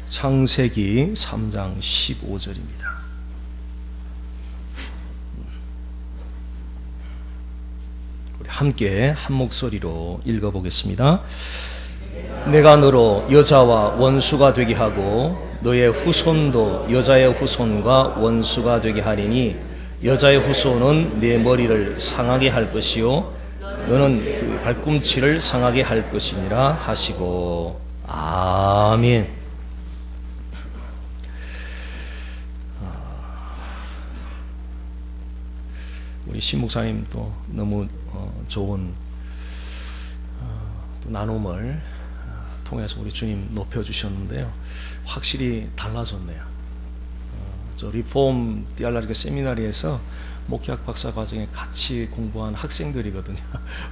창세기 3장 15절입니다. 우리 함께 한 목소리로 읽어보겠습니다. 내가 너로 여자와 원수가 되게 하고 너의 후손도 여자의 후손과 원수가 되게 하리니 여자의 후손은 내 머리를 상하게 할 것이요 너는 그 발꿈치를 상하게 할 것이니라 하시고. 아멘. 우리 신 목사님 또 너무 좋은 또 나눔을 통해서 우리 주님 높여주셨는데요. 확실히 달라졌네요. 저 리폼 디알라리가 세미나리에서 목회학 박사 과정에 같이 공부한 학생들이거든요.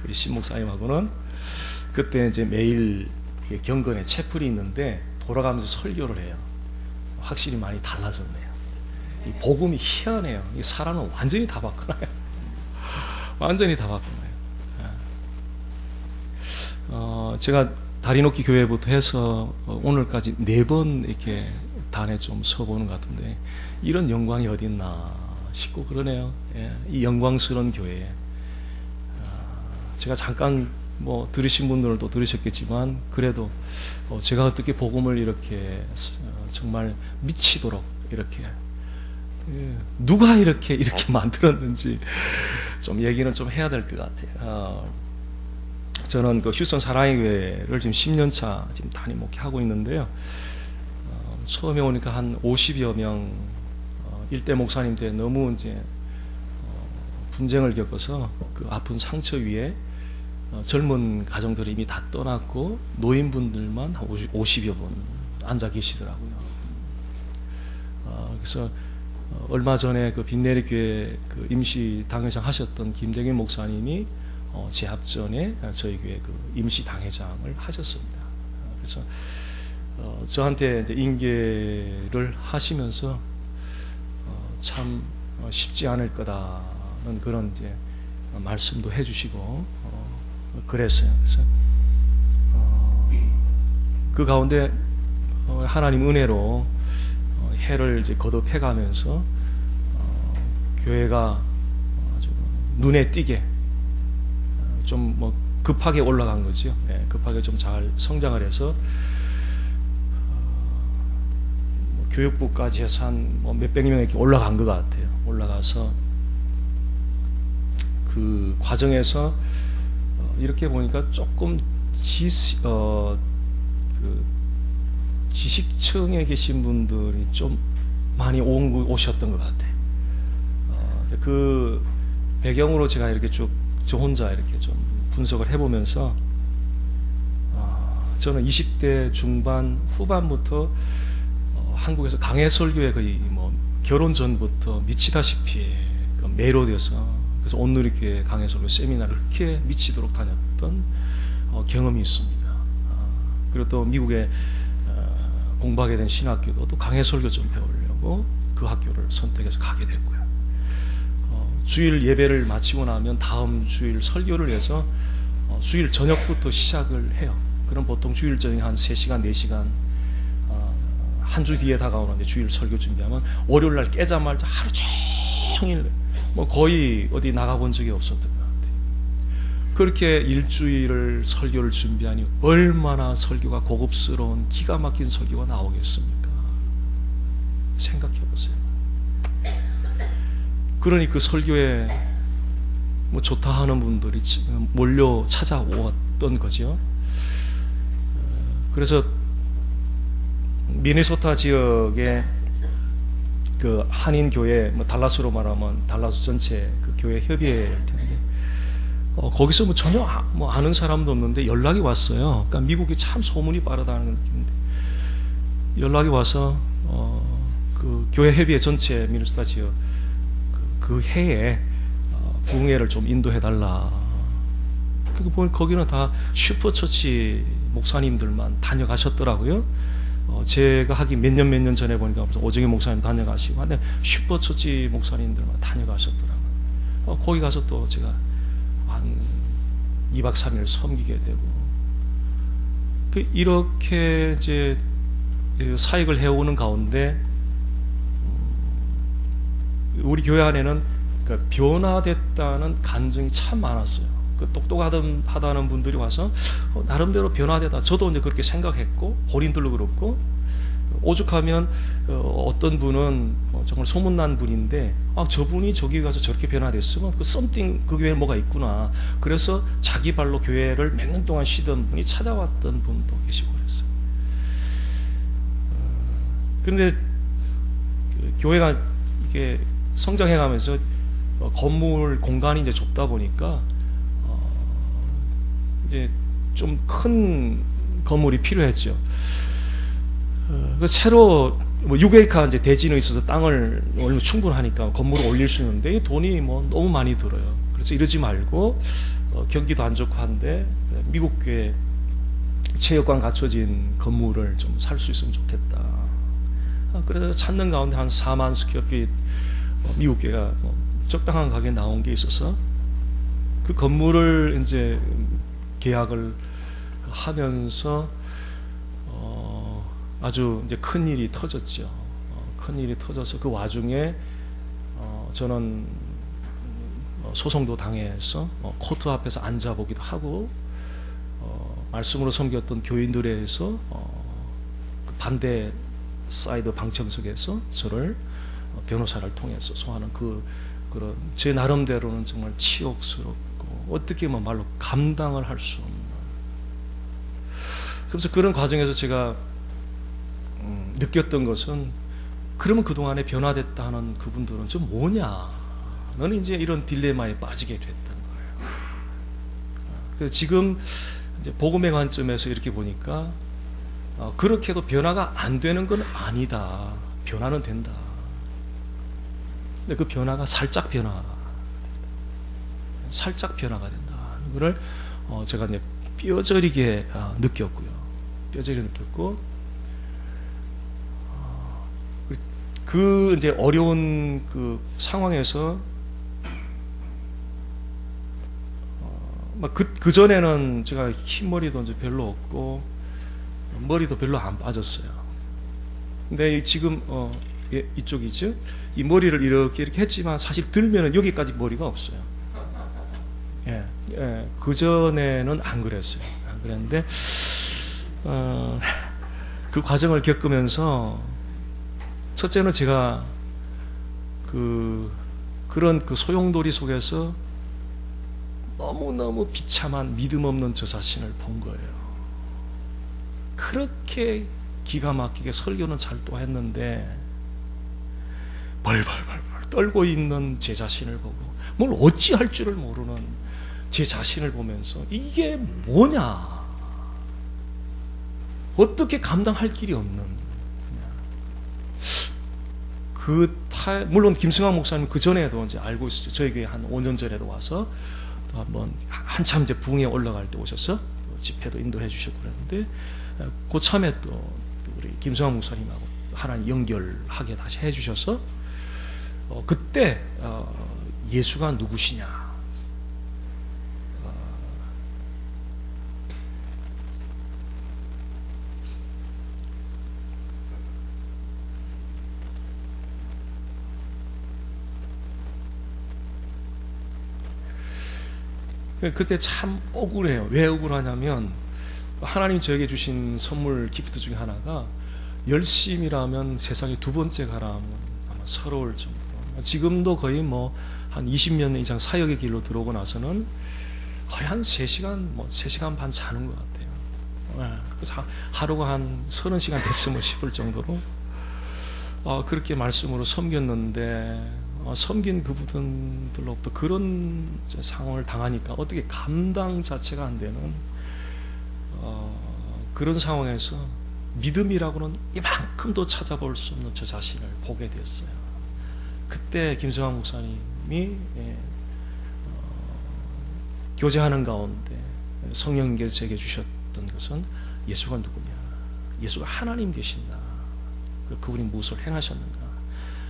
우리 신 목사님하고는 그때 이제 매일 경건에 채플이 있는데 돌아가면서 설교를 해요. 확실히 많이 달라졌네요. 이 복음이 희한해요. 이 사람은 완전히 다 바꾸나요? 완전히 다 바꾸나요? 제가 다리높이 교회부터 해서 오늘까지 4번 이렇게 단에 좀 서보는 것 같은데 이런 영광이 어디 있나 싶고 그러네요. 이 영광스러운 교회에 제가 잠깐 뭐 들으신 분들도 들으셨겠지만 그래도 제가 어떻게 복음을 이렇게 정말 미치도록 이렇게 누가 이렇게 만들었는지 좀 얘기는 좀 해야 될 것 같아요. 저는 그 휴스턴 사랑의 교회를 지금 10년 차 지금 담임 목회하고 있는데요. 처음에 오니까 한 50여 명 일대 목사님 때 너무 이제 분쟁을 겪어서 그 아픈 상처 위에 젊은 가정들이 이미 다 떠났고 노인분들만 한 50여 분 앉아 계시더라고요. 그래서 얼마 전에 그 빈내리 교회 그 임시 당회장 하셨던 김대균 목사님이 제 앞전에 저희 교회 그 임시 당회장을 하셨습니다. 그래서 저한테 이제 인계를 하시면서 참 쉽지 않을 거다는 그런 이제 말씀도 해주시고 그랬어요. 그래서 그 가운데 하나님 은혜로 해를 이제 거듭해가면서 교회가 아주 눈에 띄게 좀 뭐 급하게 올라간 거죠. 급하게 좀 잘 성장을 해서 교육부까지 해서 한 뭐 몇백 명 이렇게 올라간 것 같아요. 올라가서 그 과정에서 이렇게 보니까 조금 지식층에 계신 분들이 좀 많이 오셨던 것 같아요. 그 배경으로 제가 이렇게 쭉 저 혼자 이렇게 좀 분석을 해보면서 저는 20대 중반 후반부터 한국에서 강해 설교에 거의 뭐 결혼 전부터 미치다시피 매료돼서 그래서 온누리교회 강해 설교 세미나를 그렇게 미치도록 다녔던 경험이 있습니다. 그리고 또 미국에 공부하게 된 신학교도 또 강해 설교 좀 배우려고 그 학교를 선택해서 가게 됐고요. 주일 예배를 마치고 나면 다음 주일 설교를 해서 주일 저녁부터 시작을 해요. 그럼 보통 주일 저녁 한 3시간, 4시간 한 주 뒤에 다가오는 주일 설교 준비하면 월요일 날 깨자마자 하루 종일 뭐 거의 어디 나가본 적이 없었던 것 같아요. 그렇게 일주일을 설교를 준비하니 얼마나 설교가 고급스러운 기가 막힌 설교가 나오겠습니까? 생각해 보세요. 그러니 그 설교에 뭐 좋다 하는 분들이 몰려 찾아왔던 거죠. 그래서 미네소타 지역의 그 한인 교회, 뭐 달라스로 말하면 달라스 전체 그 교회 협의회일 텐데, 거기서 뭐 전혀 뭐 아는 사람도 없는데 연락이 왔어요. 그러니까 미국이 참 소문이 빠르다는 느낌인데 연락이 와서 그 교회 협의회 전체 미네소타 지역 그 해에 부흥회를 좀 인도해달라. 그러니까 보면 거기는 다 슈퍼처치 목사님들만 다녀가셨더라고요. 제가 하기 몇 년 전에 보니까 오정희 목사님 다녀가시고, 근데 슈퍼처치 목사님들만 다녀가셨더라고요. 거기 가서 또 제가 한 2박 3일 섬기게 되고, 이렇게 이제 사역을 해오는 가운데 우리 교회 안에는 변화됐다는 간증이 참 많았어요. 똑똑하다는 분들이 와서 나름대로 변화되다. 저도 이제 그렇게 생각했고 본인들도 그렇고 오죽하면 어떤 분은 정말 소문난 분인데 저분이 저기 가서 저렇게 변화됐으면 그 썸띵 그 교회에 뭐가 있구나. 그래서 자기 발로 교회를 몇 년 동안 쉬던 분이 찾아왔던 분도 계시고 그랬어요. 그런데 교회가 이게 성장해가면서 건물 공간이 이제 좁다 보니까 이제 좀 큰 건물이 필요했죠. 새로 6에이카 이제 대지는 있어서 땅을 올리면 충분하니까 건물을 올릴 수 있는데 이 돈이 너무 많이 들어요. 그래서 이러지 말고 경기도 안 좋고 한데 미국 교회 체육관 갖춰진 건물을 좀 살 수 있으면 좋겠다. 그래서 찾는 가운데 한 4만 스퀘어핏 미국 교회가 적당한 가격에 나온 게 있어서 그 건물을 이제 계약을 하면서 아주 이제 큰 일이 터졌죠. 큰 일이 터져서 그 와중에 저는 소송도 당해서 코트 앞에서 앉아보기도 하고 말씀으로 섬겼던 교인들에서 반대 사이드 방청석에서 저를 변호사를 통해서 소환하는 그런 제 나름대로는 정말 치욕스럽고 어떻게 말로 감당을 할 수 없는. 그래서 그런 과정에서 제가 느꼈던 것은 그러면 그동안에 변화됐다 하는 그분들은 좀 뭐냐. 너는 이제 이런 딜레마에 빠지게 됐던 거예요. 그래서 지금 이제 복음의 관점에서 이렇게 보니까 그렇게도 변화가 안 되는 건 아니다. 변화는 된다. 근데 그 변화가 살짝 변화가 된다. 이거를 제가 이제 뼈저리게 느꼈고요. 뼈저리게 느꼈고 그 이제 어려운 그 상황에서 그 전에는 제가 흰머리도 이제 별로 없고 머리도 별로 안 빠졌어요. 근데 지금 이쪽이죠. 이 머리를 이렇게 했지만 사실 들면은 여기까지 머리가 없어요. 그 전에는 안 그랬어요. 안 그랬는데 그 과정을 겪으면서 첫째는 제가 그런 소용돌이 속에서 너무너무 비참한 믿음 없는 저 자신을 본 거예요. 그렇게 기가 막히게 설교는 잘 또 했는데 벌벌벌 떨고 있는 제 자신을 보고 뭘 어찌할 줄을 모르는 제 자신을 보면서 이게 뭐냐, 어떻게 감당할 길이 없는. 물론 김승환 목사님 그 전에도 이제 알고 있었죠. 저희 교회 한 5년 전에도 와서 또 한번 한참 이제 부흥에 올라갈 때 오셔서 집회도 인도해 주셨고 그랬는데 고참에 또 우리 김승환 목사님하고 하나님 연결하게 다시 해 주셔서 그때 예수가 누구시냐, 그때 참 억울해요. 왜 억울하냐면 하나님 저에게 주신 선물 기프트 중에 하나가 열심이라면 세상에 두 번째 가라면 아마 서러울 정도로, 지금도 거의 한 20년 이상 사역의 길로 들어오고 나서는 거의 한 3시간 3시간 반 자는 것 같아요. 그래서 하루가 한 30시간 됐으면 싶을 정도로 그렇게 말씀으로 섬겼는데 섬긴 그분들로부터 그런 상황을 당하니까 어떻게 감당 자체가 안 되는 그런 상황에서 믿음이라고는 이만큼도 찾아볼 수 없는 저 자신을 보게 되었어요. 그때 김승환 목사님이 교제하는 가운데 성령께서 제게 주셨던 것은 예수가 누구냐, 예수가 하나님 되신다, 그분이 무엇을 행하셨는가,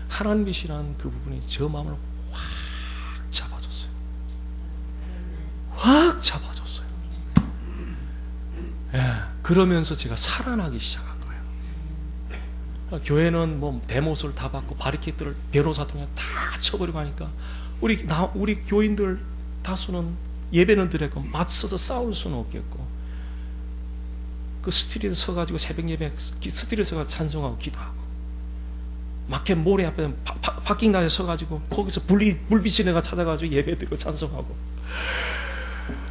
하나님이시란 그 부분이 저 마음을 확 잡아줬어요. 확 잡아줬어요. 그러면서 제가 살아나기 시작한 거예요. 교회는 뭐 대모소를 다 받고 바리케이트를 변호사 통해 다 쳐버리고 하니까 우리 교인들 다수는 예배는 드렸고 맞서서 싸울 수는 없겠고, 그 스트리트에 서가지고 새벽 예배 스트리트에 서가 찬송하고 기도하고, 마켓 모래 앞에 파킹장에 서가지고 거기서 불빛이 내가 찾아가지고 예배 드리고 찬송하고,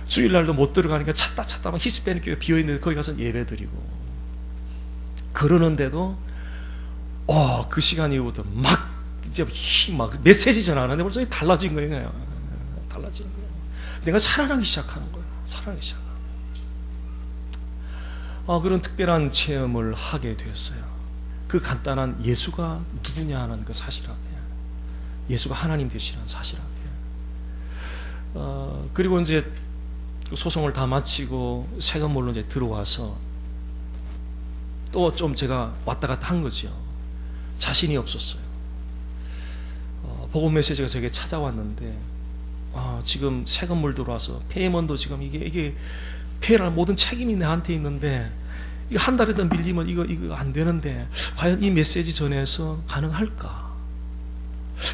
주일날도 못 들어가니까 찾다 막 히스패닉 교회 비어있는데 거기 가서 예배 드리고, 그러는데도 그 시간 이후부터 막 메시지 전하는데 벌써 달라진 거예요. 달라진 거예요. 내가 살아나기 시작하는 거예요. 살아나기 시작하는 거예요. 그런 특별한 체험을 하게 되었어요. 그 간단한 예수가 누구냐 하는 그 사실 앞에, 예수가 하나님 되시라는 사실 앞에, 그리고 이제 소송을 다 마치고 새 건물로 이제 들어와서 또 좀 제가 왔다 갔다 한 거죠. 자신이 없었어요. 복음 메시지가 저에게 찾아왔는데, 지금 새 건물 들어와서 페이먼도 지금 이게 페이할 모든 책임이 내한테 있는데, 이거 한 달에 더 밀리면 이거 안 되는데, 과연 이 메시지 전해서 가능할까?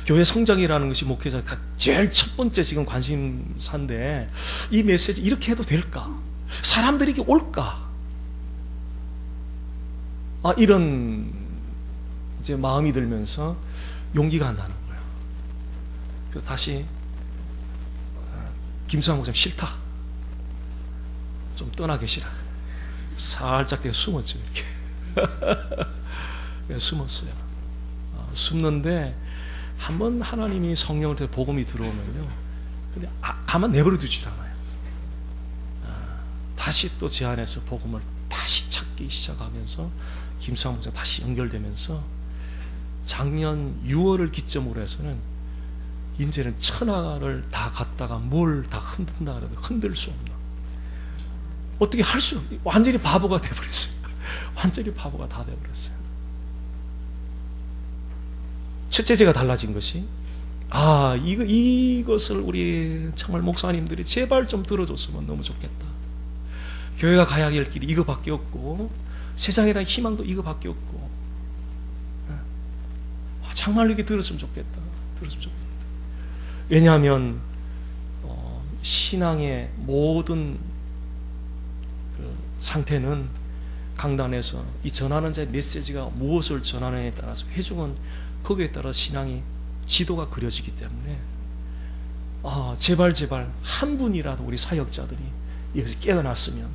교회 성장이라는 것이 목회자가 제일 첫 번째 지금 관심사인데, 이 메시지 이렇게 해도 될까? 사람들이 이렇게 올까? 이런 이제 마음이 들면서 용기가 안 나는 거예요. 그래서 다시 김수환 목사님 싫다, 좀 떠나 계시라, 살짝 되게 숨었죠. 이렇게 숨었어요. 숨는데 한번 하나님이 성령을 통해 복음이 들어오면요, 근데 가만 내버려 두질 않아요. 다시 또 제 안에서 복음을 다시 찾기 시작하면서 김수환 목사 다시 연결되면서 작년 6월을 기점으로 해서는 이제는 천하를 다 갖다가 뭘 다 흔든다 그래도 흔들 수 없나, 어떻게 할 수, 완전히 바보가 돼버렸어요. 완전히 바보가 다 돼버렸어요. 첫째, 제가 달라진 것이, 이것을 우리 정말 목사님들이 제발 좀 들어줬으면 너무 좋겠다. 교회가 가야 할 길이 이거밖에 없고, 세상에 대한 희망도 이거밖에 없고, 정말 이렇게 들었으면 좋겠다. 왜냐하면 신앙의 모든 그 상태는 강단에서 이 전하는 자의 메시지가 무엇을 전하느냐에 따라서 회중은 거기에 따라 신앙이 지도가 그려지기 때문에, 제발 한 분이라도 우리 사역자들이 여기서 깨어났으면.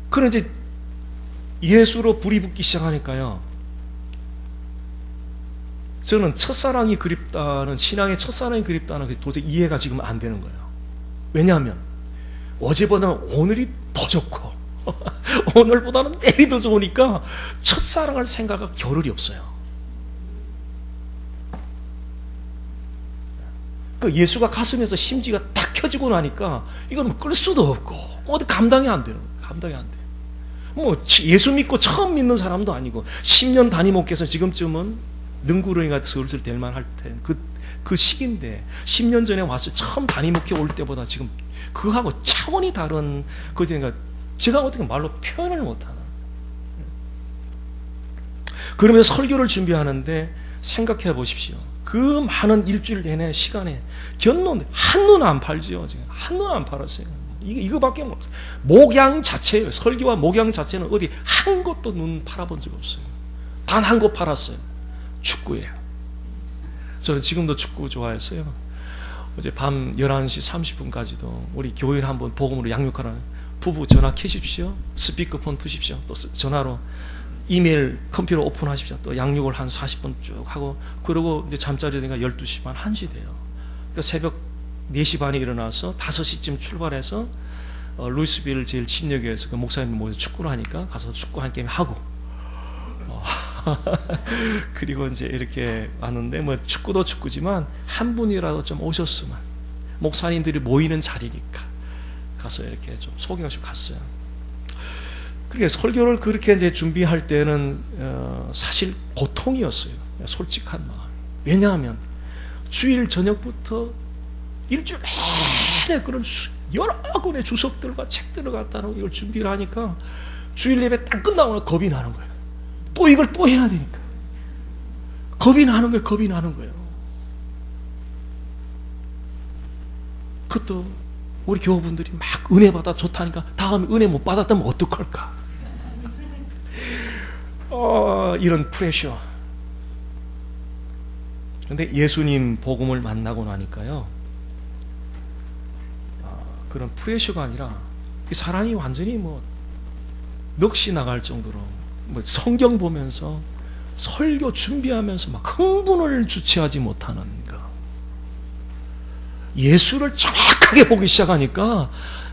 그런데 이제 예수로 불이 붙기 시작하니까요, 저는 첫사랑이 그립다는, 신앙의 첫사랑이 그립다는 게 도저히 이해가 지금 안 되는 거예요. 왜냐하면 어제보다는 오늘이 더 좋고 오늘보다는 내일이 더 좋으니까 첫사랑을 생각할 겨를이 없어요. 그 예수가 가슴에서 심지가 딱 켜지고 나니까 이건 끌 수도 없고 어디 감당이 안 돼요. 감당이 안 돼. 뭐 예수 믿고 처음 믿는 사람도 아니고 10년 담임 목회에서 지금쯤은 능구렁이가 슬슬 될 만할 때 그 시기인데, 10년 전에 와서 처음 담임 목회 올 때보다 지금 그하고 차원이 다른 그러니까 제가 어떻게 말로 표현을 못하나. 그러면서 설교를 준비하는데 생각해 보십시오. 그 많은 일주일 내내 시간에 견론 한눈 안 팔죠. 지금 한눈 안 팔았어요. 이거밖에 없어요. 목양 자체예요. 설교와 목양 자체는 어디 한 곳도 눈 팔아본 적 없어요. 단 한 곳 팔았어요. 축구예요. 저는 지금도 축구 좋아했어요. 어제 밤 11시 30분까지도 우리 교회를 한번 복음으로 양육하라는 부부 전화 켜십시오. 스피커폰 두십시오. 또 전화로 이메일 컴퓨터 오픈하십시오. 또 양육을 한 40분 쭉 하고, 그러고 이제 잠자리 되니까 12시 반, 1시 돼요. 그러니까 새벽 4시 반에 일어나서 5시쯤 출발해서 루이스빌 제일 친역에서 그 목사님 모여서 축구를 하니까 가서 축구 한 게임 하고 그리고 이제 이렇게 왔는데, 뭐 축구도 축구지만 한 분이라도 좀 오셨으면, 목사님들이 모이는 자리니까 가서 이렇게 좀 소개하시고 갔어요. 그렇게 설교를 그렇게 이제 준비할 때는 사실 고통이었어요. 솔직한 마음. 왜냐하면 주일 저녁부터 일주일 내내 그런 여러 권의 주석들과 책들을 갖다가 이걸 준비를 하니까 주일 예배 딱 끝나고 겁이 나는 거예요. 또 이걸 또 해야 되니까. 겁이 나는 거예요. 겁이 나는 거예요. 그것도 우리 교우분들이 막 은혜 받아 좋다니까 다음에 은혜 못 받았다면 어떡할까? 이런 프레셔. 그런데 예수님 복음을 만나고 나니까요, 그런 프레셔가 아니라 사람이 완전히 뭐 넋이 나갈 정도로 뭐 성경 보면서 설교 준비하면서 막 흥분을 주체하지 못하는 거. 예수를 정확하게 보기 시작하니까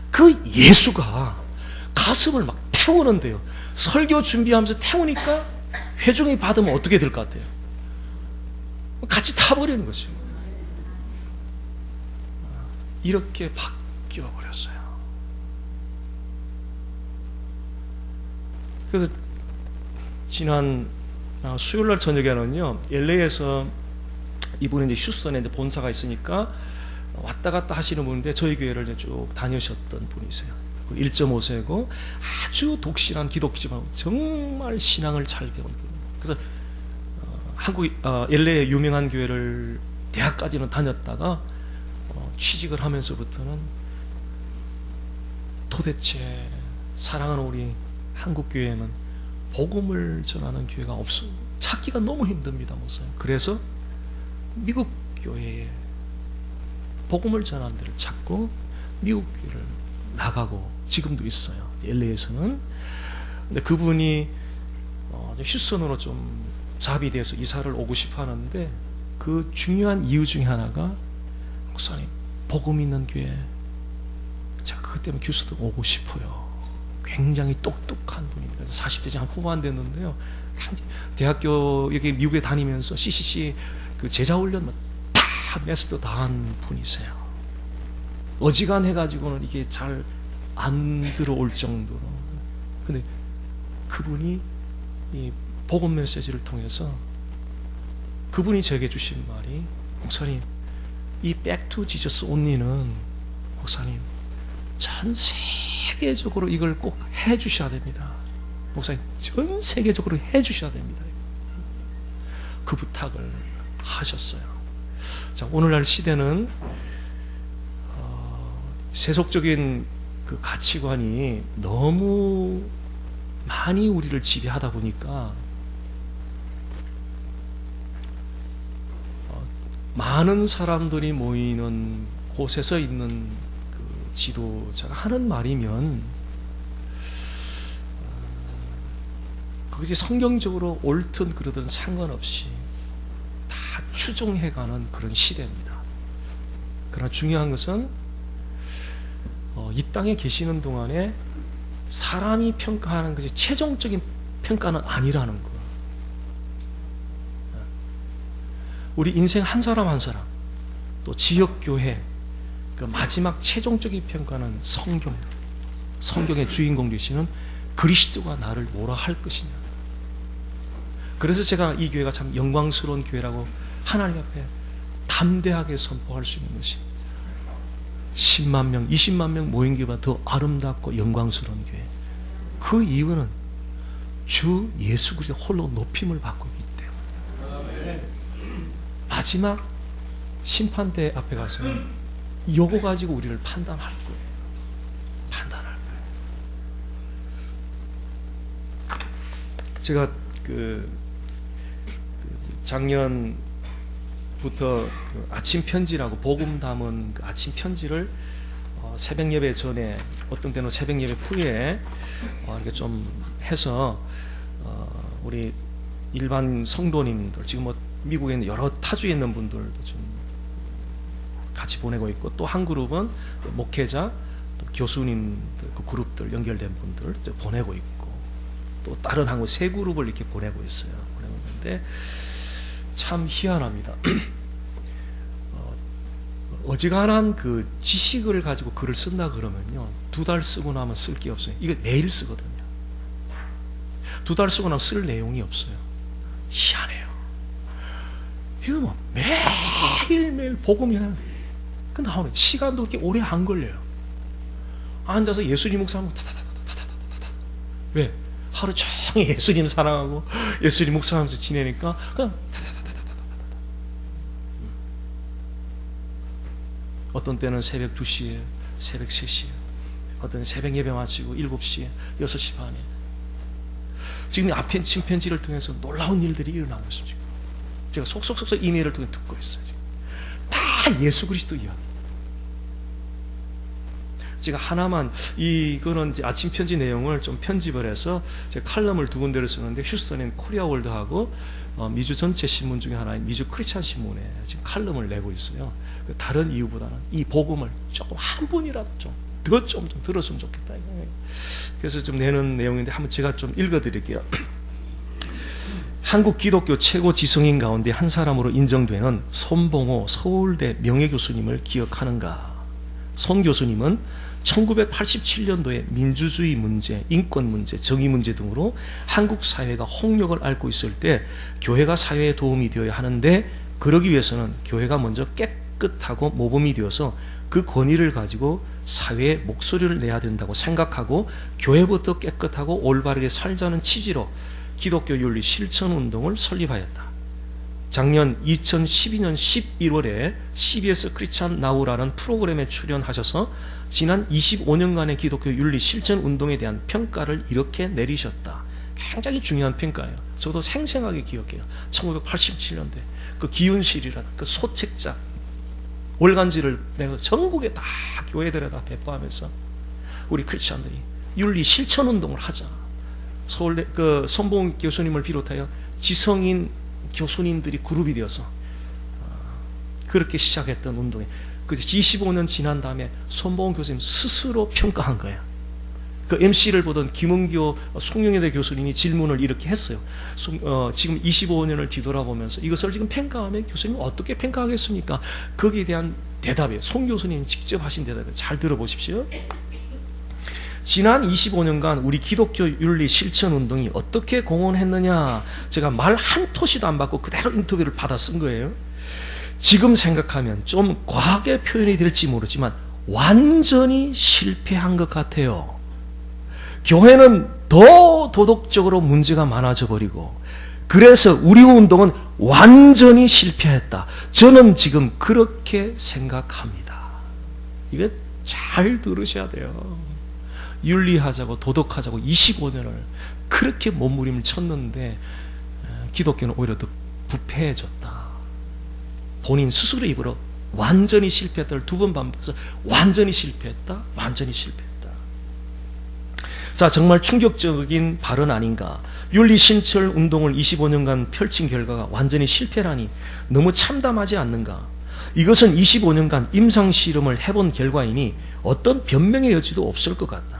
그 예수가 가슴을 막 태우는데요. 설교 준비하면서 태우니까 회중이 받으면 어떻게 될 것 같아요? 같이 타버리는 거죠. 이렇게 바뀌어 버렸어요. 그래서 지난 수요일날 저녁에는요, LA에서 이분이 이제 휴스턴에 이제 본사가 있으니까 왔다 갔다 하시는 분인데 저희 교회를 이제 쭉 다니셨던 분이세요. 1.5세고 아주 독실한 기독교지만 정말 신앙을 잘 배운 분. 그래서 한국 LA의 유명한 교회를 대학까지는 다녔다가 취직을 하면서부터는 도대체 사랑하는 우리 한국 교회는 복음을 전하는 교회가 없어 찾기가 너무 힘듭니다, 목사님. 그래서 미국 교회에 복음을 전하는 데를 찾고 미국 교회를 나가고 지금도 있어요, LA에서는. 근데 그분이 휴스턴으로 좀 자비돼서 이사를 오고 싶어 하는데 그 중요한 이유 중에 하나가, 목사님 복음 있는 교회 제가 그것 때문에 휴스턴 오고 싶어요. 굉장히 똑똑한 분입니다. 40대 한 후반 됐는데요, 대학교 여기 미국에 다니면서 CCC 그 제자 훈련 다 메스터 다 한 분이세요. 어지간해가지고는 이게 잘 안 들어올 정도로. 근데 그분이 이 복음 메시지를 통해서 그분이 제게 주신 말이, 목사님 이 Back to Jesus Only는 목사님 전 세계적으로 이걸 꼭 해주셔야 됩니다. 목사님 전 세계적으로 해주셔야 됩니다. 그 부탁을 하셨어요. 자, 오늘날 시대는 세속적인 그 가치관이 너무 많이 우리를 지배하다 보니까 많은 사람들이 모이는 곳에서 있는 그 지도자가 하는 말이면 그것이 성경적으로 옳든 그러든 상관없이 다 추종해가는 그런 시대입니다. 그러나 중요한 것은 이 땅에 계시는 동안에 사람이 평가하는 것이 최종적인 평가는 아니라는 거. 우리 인생 한 사람 한 사람, 또 지역교회, 그 마지막 최종적인 평가는 성경, 성경의 주인공 되시는 그리스도가 나를 뭐라 할 것이냐. 그래서 제가 이 교회가 참 영광스러운 교회라고 하나님 앞에 담대하게 선포할 수 있는 것이, 10만 명, 20만 명 모인 교회보다 더 아름답고 영광스러운 교회. 그 이유는 주 예수 그리스도 홀로 높임을 받고 있기 때문에. 마지막 심판대 앞에 가서는 요거 가지고 우리를 판단할 거예요. 판단할 거예요. 제가 작년부터 그 아침 편지라고 복음 담은 그 아침 편지를 새벽 예배 전에, 어떤 때는 새벽 예배 후에 이렇게 좀 해서 우리 일반 성도님들, 지금 뭐 미국에 있는 여러 타주에 있는 분들도 좀 같이 보내고 있고, 또 한 그룹은 목회자, 또 교수님들 그 그룹들 연결된 분들 보내고 있고, 또 다른 한 세 그룹을 이렇게 보내고 있어요. 보내고 있는데 참 희한합니다. 어지간한 그 지식을 가지고 글을 쓴다 그러면요, 2달 쓰고 나면 쓸 게 없어요. 이거 매일 쓰거든요. 2달 쓰고 나면 쓸 내용이 없어요. 희한해요. 이거 뭐 매일매일 복음이 하는, 그 나오는 시간도 그렇게 오래 안 걸려요. 앉아서 예수님 목사님 타타타타타타타타 왜? 하루 종일 예수님 사랑하고 예수님 묵상하면서 지내니까 그냥 다다다다다다다. 어떤 때는 새벽 2시에, 새벽 3시에, 어떤 새벽 예배 마치고 7시에, 6시 반에. 지금 앞에 침편지를 통해서 놀라운 일들이 일어나고 있습니다. 제가 속속속속 이메일을 통해 듣고 있어요. 지금. 다 예수 그리스도 이야기. 제가 하나만, 이거는 이제 아침 편지 내용을 좀 편집을 해서 제가 칼럼을 2군데를 쓰는데, 휴스턴인 코리아 월드하고 미주 전체 신문 중에 하나인 미주 크리스찬 신문에 지금 칼럼을 내고 있어요. 다른 이유보다는 이 복음을 조금 한 분이라도 좀 들었으면 좋겠다. 그래서 좀 내는 내용인데 한번 제가 좀 읽어드릴게요. 한국 기독교 최고 지성인 가운데 한 사람으로 인정되는 손봉호 서울대 명예교수님을 기억하는가? 손 교수님은 1987년도에 민주주의 문제, 인권 문제, 정의 문제 등으로 한국 사회가 홍역을 앓고 있을 때 교회가 사회에 도움이 되어야 하는데, 그러기 위해서는 교회가 먼저 깨끗하고 모범이 되어서 그 권위를 가지고 사회에 목소리를 내야 된다고 생각하고 교회부터 깨끗하고 올바르게 살자는 취지로 기독교 윤리 실천 운동을 설립하였다. 작년 2012년 11월에 CBS 크리스찬 나우라는 프로그램에 출연하셔서 지난 25년간의 기독교 윤리 실천 운동에 대한 평가를 이렇게 내리셨다. 굉장히 중요한 평가예요. 저도 생생하게 기억해요. 1987년대 그 기윤실이라는 그 소책자 월간지를 내가 전국에 다 교회들에다 배포하면서 우리 크리스찬들이 윤리 실천 운동을 하자. 서울대 그 손봉 교수님을 비롯하여 지성인 교수님들이 그룹이 되어서 그렇게 시작했던 운동에, 그 25년 지난 다음에 손봉 교수님 스스로 평가한 거예요. 그 MC를 보던 김은교 송영여대 교수님이 질문을 이렇게 했어요. 지금 25년을 뒤돌아보면서 이것을 지금 평가하면 교수님 어떻게 평가하겠습니까? 거기에 대한 대답이에요. 송 교수님이 직접 하신 대답이에요. 잘 들어보십시오. 지난 25년간 우리 기독교 윤리 실천 운동이 어떻게 공헌했느냐, 제가 말 한 토시도 안 받고 그대로 인터뷰를 받아 쓴 거예요. 지금 생각하면 좀 과하게 표현이 될지 모르지만 완전히 실패한 것 같아요. 교회는 더 도덕적으로 문제가 많아져 버리고, 그래서 우리 운동은 완전히 실패했다. 저는 지금 그렇게 생각합니다. 이거 잘 들으셔야 돼요. 윤리하자고 도덕하자고 25년을 그렇게 몸부림을 쳤는데 기독교는 오히려 더 부패해졌다. 본인 스스로 입으로 완전히 실패했다를 2번 반복해서 완전히 실패했다, 완전히 실패했다. 자, 정말 충격적인 발언 아닌가. 윤리 실천 운동을 25년간 펼친 결과가 완전히 실패라니 너무 참담하지 않는가. 이것은 25년간 임상실험을 해본 결과이니 어떤 변명의 여지도 없을 것 같다.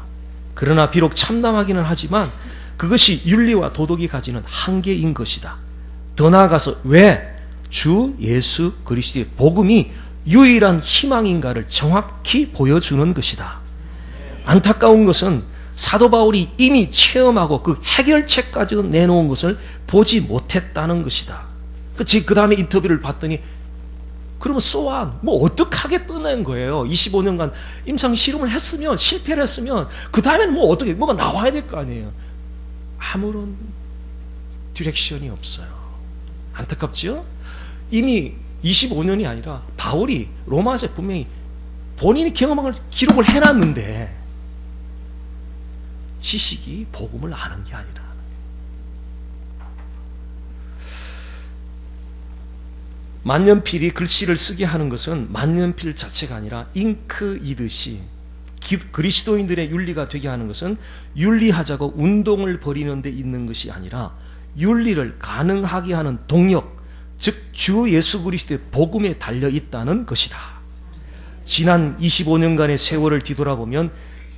그러나 비록 참담하기는 하지만 그것이 윤리와 도덕이 가지는 한계인 것이다. 더 나아가서 왜 주 예수 그리스도의 복음이 유일한 희망인가를 정확히 보여주는 것이다. 안타까운 것은 사도 바울이 이미 체험하고 그 해결책까지도 내놓은 것을 보지 못했다는 것이다. 그 다음에 인터뷰를 봤더니 그러면 소환 뭐 어떻게 하겠다는 거예요. 25년간 임상 실험을 했으면, 실패를 했으면 그 다음에는 뭐 어떻게 뭐가 나와야 될 거 아니에요. 아무런 디렉션이 없어요. 안타깝지요? 이미 25년이 아니라 바울이 로마서에 분명히 본인이 경험한 걸 기록을 해놨는데 지식이 복음을 아는 게 아니라. 만년필이 글씨를 쓰게 하는 것은 만년필 자체가 아니라 잉크이듯이 그리스도인들의 윤리가 되게 하는 것은 윤리하자고 운동을 벌이는 데 있는 것이 아니라 윤리를 가능하게 하는 동력, 즉 주 예수 그리스도의 복음에 달려 있다는 것이다. 지난 25년간의 세월을 뒤돌아보면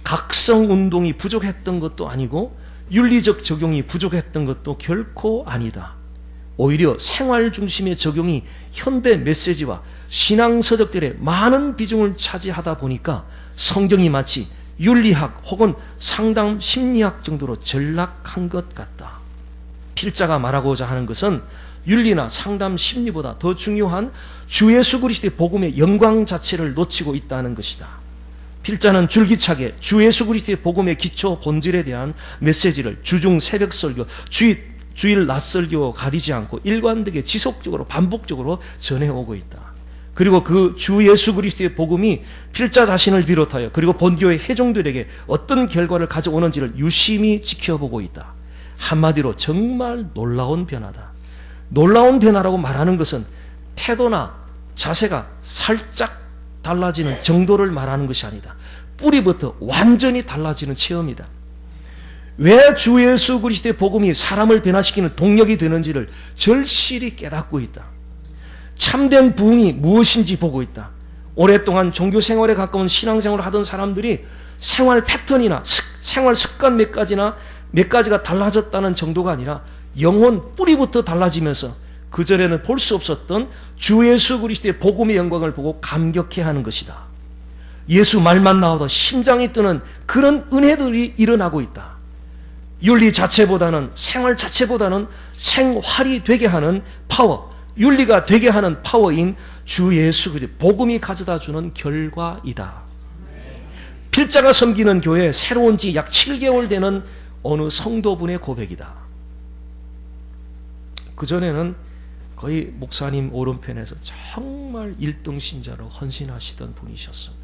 각성 운동이 부족했던 것도 아니고 윤리적 적용이 부족했던 것도 결코 아니다. 오히려 생활 중심의 적용이 현대 메시지와 신앙 서적들의 많은 비중을 차지하다 보니까 성경이 마치 윤리학 혹은 상담 심리학 정도로 전락한 것 같다. 필자가 말하고자 하는 것은 윤리나 상담 심리보다 더 중요한 주 예수 그리스도의 복음의 영광 자체를 놓치고 있다는 것이다. 필자는 줄기차게 주 예수 그리스도의 복음의 기초 본질에 대한 메시지를 주중 새벽 설교, 주일 낮 설교 가리지 않고 일관되게 지속적으로 반복적으로 전해오고 있다. 그리고 그 주 예수 그리스도의 복음이 필자 자신을 비롯하여 그리고 본교의 회종들에게 어떤 결과를 가져오는지를 유심히 지켜보고 있다. 한마디로 정말 놀라운 변화다. 놀라운 변화라고 말하는 것은 태도나 자세가 살짝 달라지는 정도를 말하는 것이 아니다. 뿌리부터 완전히 달라지는 체험이다. 왜 주 예수 그리스도의 복음이 사람을 변화시키는 동력이 되는지를 절실히 깨닫고 있다. 참된 부흥이 무엇인지 보고 있다. 오랫동안 종교 생활에 가까운 신앙생활을 하던 사람들이 생활 패턴이나 생활 습관 몇 가지가 달라졌다는 정도가 아니라 영혼 뿌리부터 달라지면서 그전에는 볼 수 없었던 주 예수 그리스도의 복음의 영광을 보고 감격해하는 것이다. 예수 말만 나와도 심장이 뜨는 그런 은혜들이 일어나고 있다. 윤리 자체보다는 생활 자체보다는 생활이 되게 하는 파워, 윤리가 되게 하는 파워인 주 예수 그리스도 복음이 가져다 주는 결과이다. 필자가 섬기는 교회 새로운 지 약 7개월 되는 어느 성도분의 고백이다. 그전에는 거의 목사님 오른편에서 정말 1등 신자로 헌신하시던 분이셨습니다.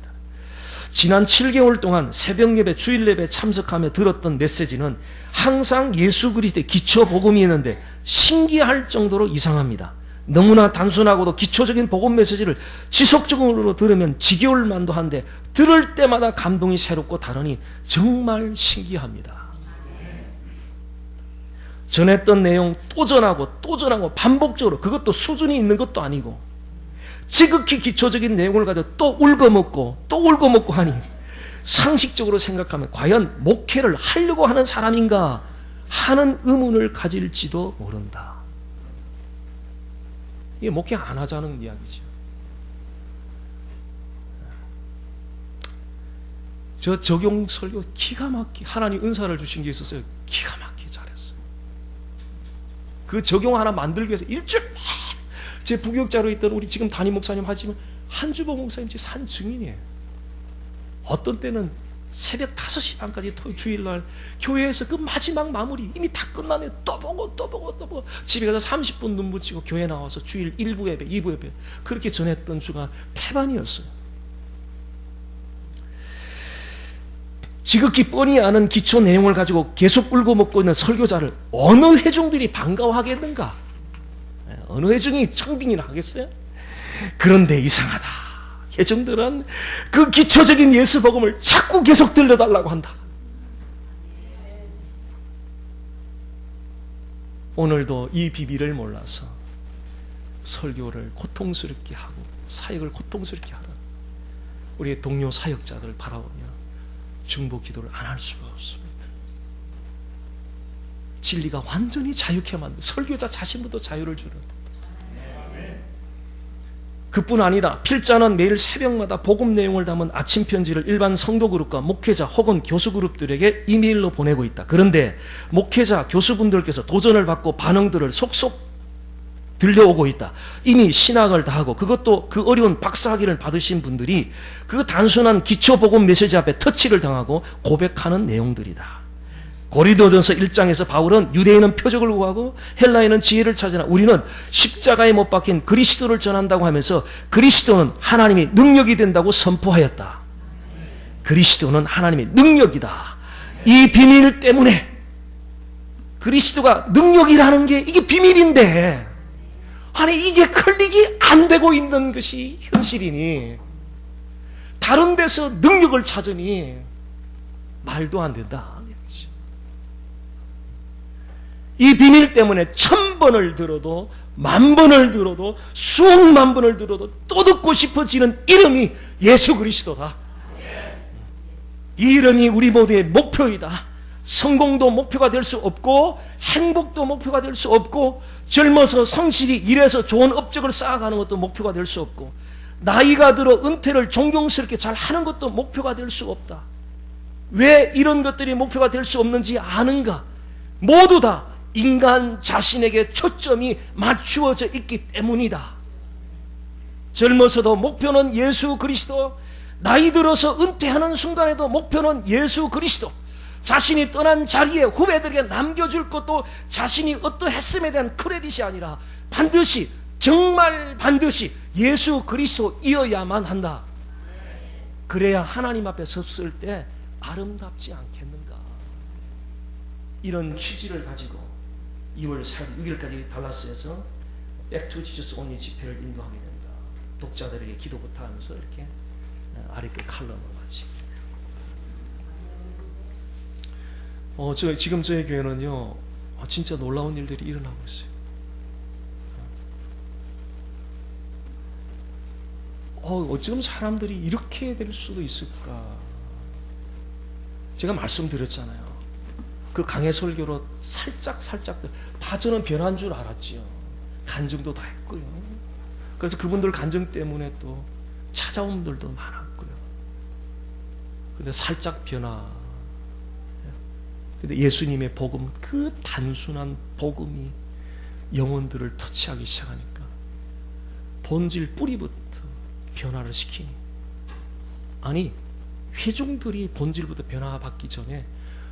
지난 7개월 동안 새벽 예배, 주일 예배 참석하며 들었던 메시지는 항상 예수 그리스도의 기초 복음이었는데 신기할 정도로 이상합니다. 너무나 단순하고도 기초적인 복음 메시지를 지속적으로 들으면 지겨울 만도 한데 들을 때마다 감동이 새롭고 다르니 정말 신기합니다. 전했던 내용 또 전하고 반복적으로, 그것도 수준이 있는 것도 아니고 지극히 기초적인 내용을 가지고 또 울고먹고 하니 상식적으로 생각하면 과연 목회를 하려고 하는 사람인가 하는 의문을 가질지도 모른다. 이게 목회 안 하자는 이야기죠. 저 적용 설교 기가 막히게 하나님 은사를 주신 게 있었어요. 기가 막히게 잘했어요. 그 적용 하나 만들기 위해서 일주일 제 부교육자로 있던 우리 지금 담임 목사님 하지만 한주보 목사님 제 산 증인이에요. 어떤 때는 새벽 5시 반까지 주일날 교회에서 그 마지막 마무리 이미 다 끝나네. 또 보고 집에 가서 30분 눈 붙이고 교회 나와서 주일 1부 예배 2부 예배 그렇게 전했던 주가 태반이었어요. 지극히 뻔히 아는 기초 내용을 가지고 계속 울고먹고 있는 설교자를 어느 회중들이 반가워하겠는가? 어느 회중이 청빙이나 하겠어요? 그런데 이상하다. 회중들은 그 기초적인 예수 복음을 자꾸 계속 들려달라고 한다. 오늘도 이 비밀을 몰라서 설교를 고통스럽게 하고 사역을 고통스럽게 하는 우리의 동료 사역자들을 바라보며 중보 기도를 안 할 수가 없습니다. 진리가 완전히 자유케 만든 설교자 자신부터 자유를 주는 그뿐 아니다. 필자는 매일 새벽마다 복음 내용을 담은 아침 편지를 일반 성도 그룹과 목회자 혹은 교수 그룹들에게 이메일로 보내고 있다. 그런데 목회자, 교수분들께서 도전을 받고 반응들을 속속 들려오고 있다. 이미 신학을 다 하고 그것도 그 어려운 박사학위를 받으신 분들이 그 단순한 기초 복음 메시지 앞에 터치를 당하고 고백하는 내용들이다. 고린도전서 1장에서 바울은 유대인은 표적을 구하고 헬라인은 지혜를 찾으나 우리는 십자가에 못 박힌 그리스도를 전한다고 하면서 그리스도는 하나님의 능력이 된다고 선포하였다. 그리스도는 하나님의 능력이다. 이 비밀 때문에 그리스도가 능력이라는 게 이게 비밀인데 아니 이게 클릭이 안 되고 있는 것이 현실이니 다른 데서 능력을 찾으니 말도 안 된다. 이 비밀 때문에 1000번을 들어도 10,000번을 들어도 수억만 번을 들어도 또 듣고 싶어지는 이름이 예수 그리스도다. 이 이름이 우리 모두의 목표이다. 성공도 목표가 될 수 없고 행복도 목표가 될 수 없고 젊어서 성실히 일해서 좋은 업적을 쌓아가는 것도 목표가 될 수 없고 나이가 들어 은퇴를 존경스럽게 잘 하는 것도 목표가 될 수 없다. 왜 이런 것들이 목표가 될 수 없는지 아는가? 모두 다 인간 자신에게 초점이 맞추어져 있기 때문이다. 젊어서도 목표는 예수 그리스도, 나이 들어서 은퇴하는 순간에도 목표는 예수 그리스도. 자신이 떠난 자리에 후배들에게 남겨줄 것도 자신이 어떠했음에 대한 크레딧이 아니라 반드시, 정말 반드시 예수 그리스도이어야만 한다. 그래야 하나님 앞에 섰을 때 아름답지 않겠는가. 이런 취지를 가지고 2월 4일 6일까지 달라스에서 백투 지저스 온리 집회를 인도하게 됩니다. 독자들에게 기도부터 하면서 이렇게 아랫글 칼럼을 마치. 지금 저희 교회는요, 진짜 놀라운 일들이 일어나고 있어요. 어쩜 사람들이 이렇게 될 수도 있을까? 제가 말씀드렸잖아요. 그 강해 설교로 살짝 다 저는 변한 줄 알았지요. 간증도 다 했고요. 그래서 그분들 간증 때문에 또 찾아온 분들도 많았고요. 근데 살짝 변화. 근데 예수님의 복음, 그 단순한 복음이 영혼들을 터치하기 시작하니까 본질 뿌리부터 변화를 시키니, 아니 회중들이 본질부터 변화받기 전에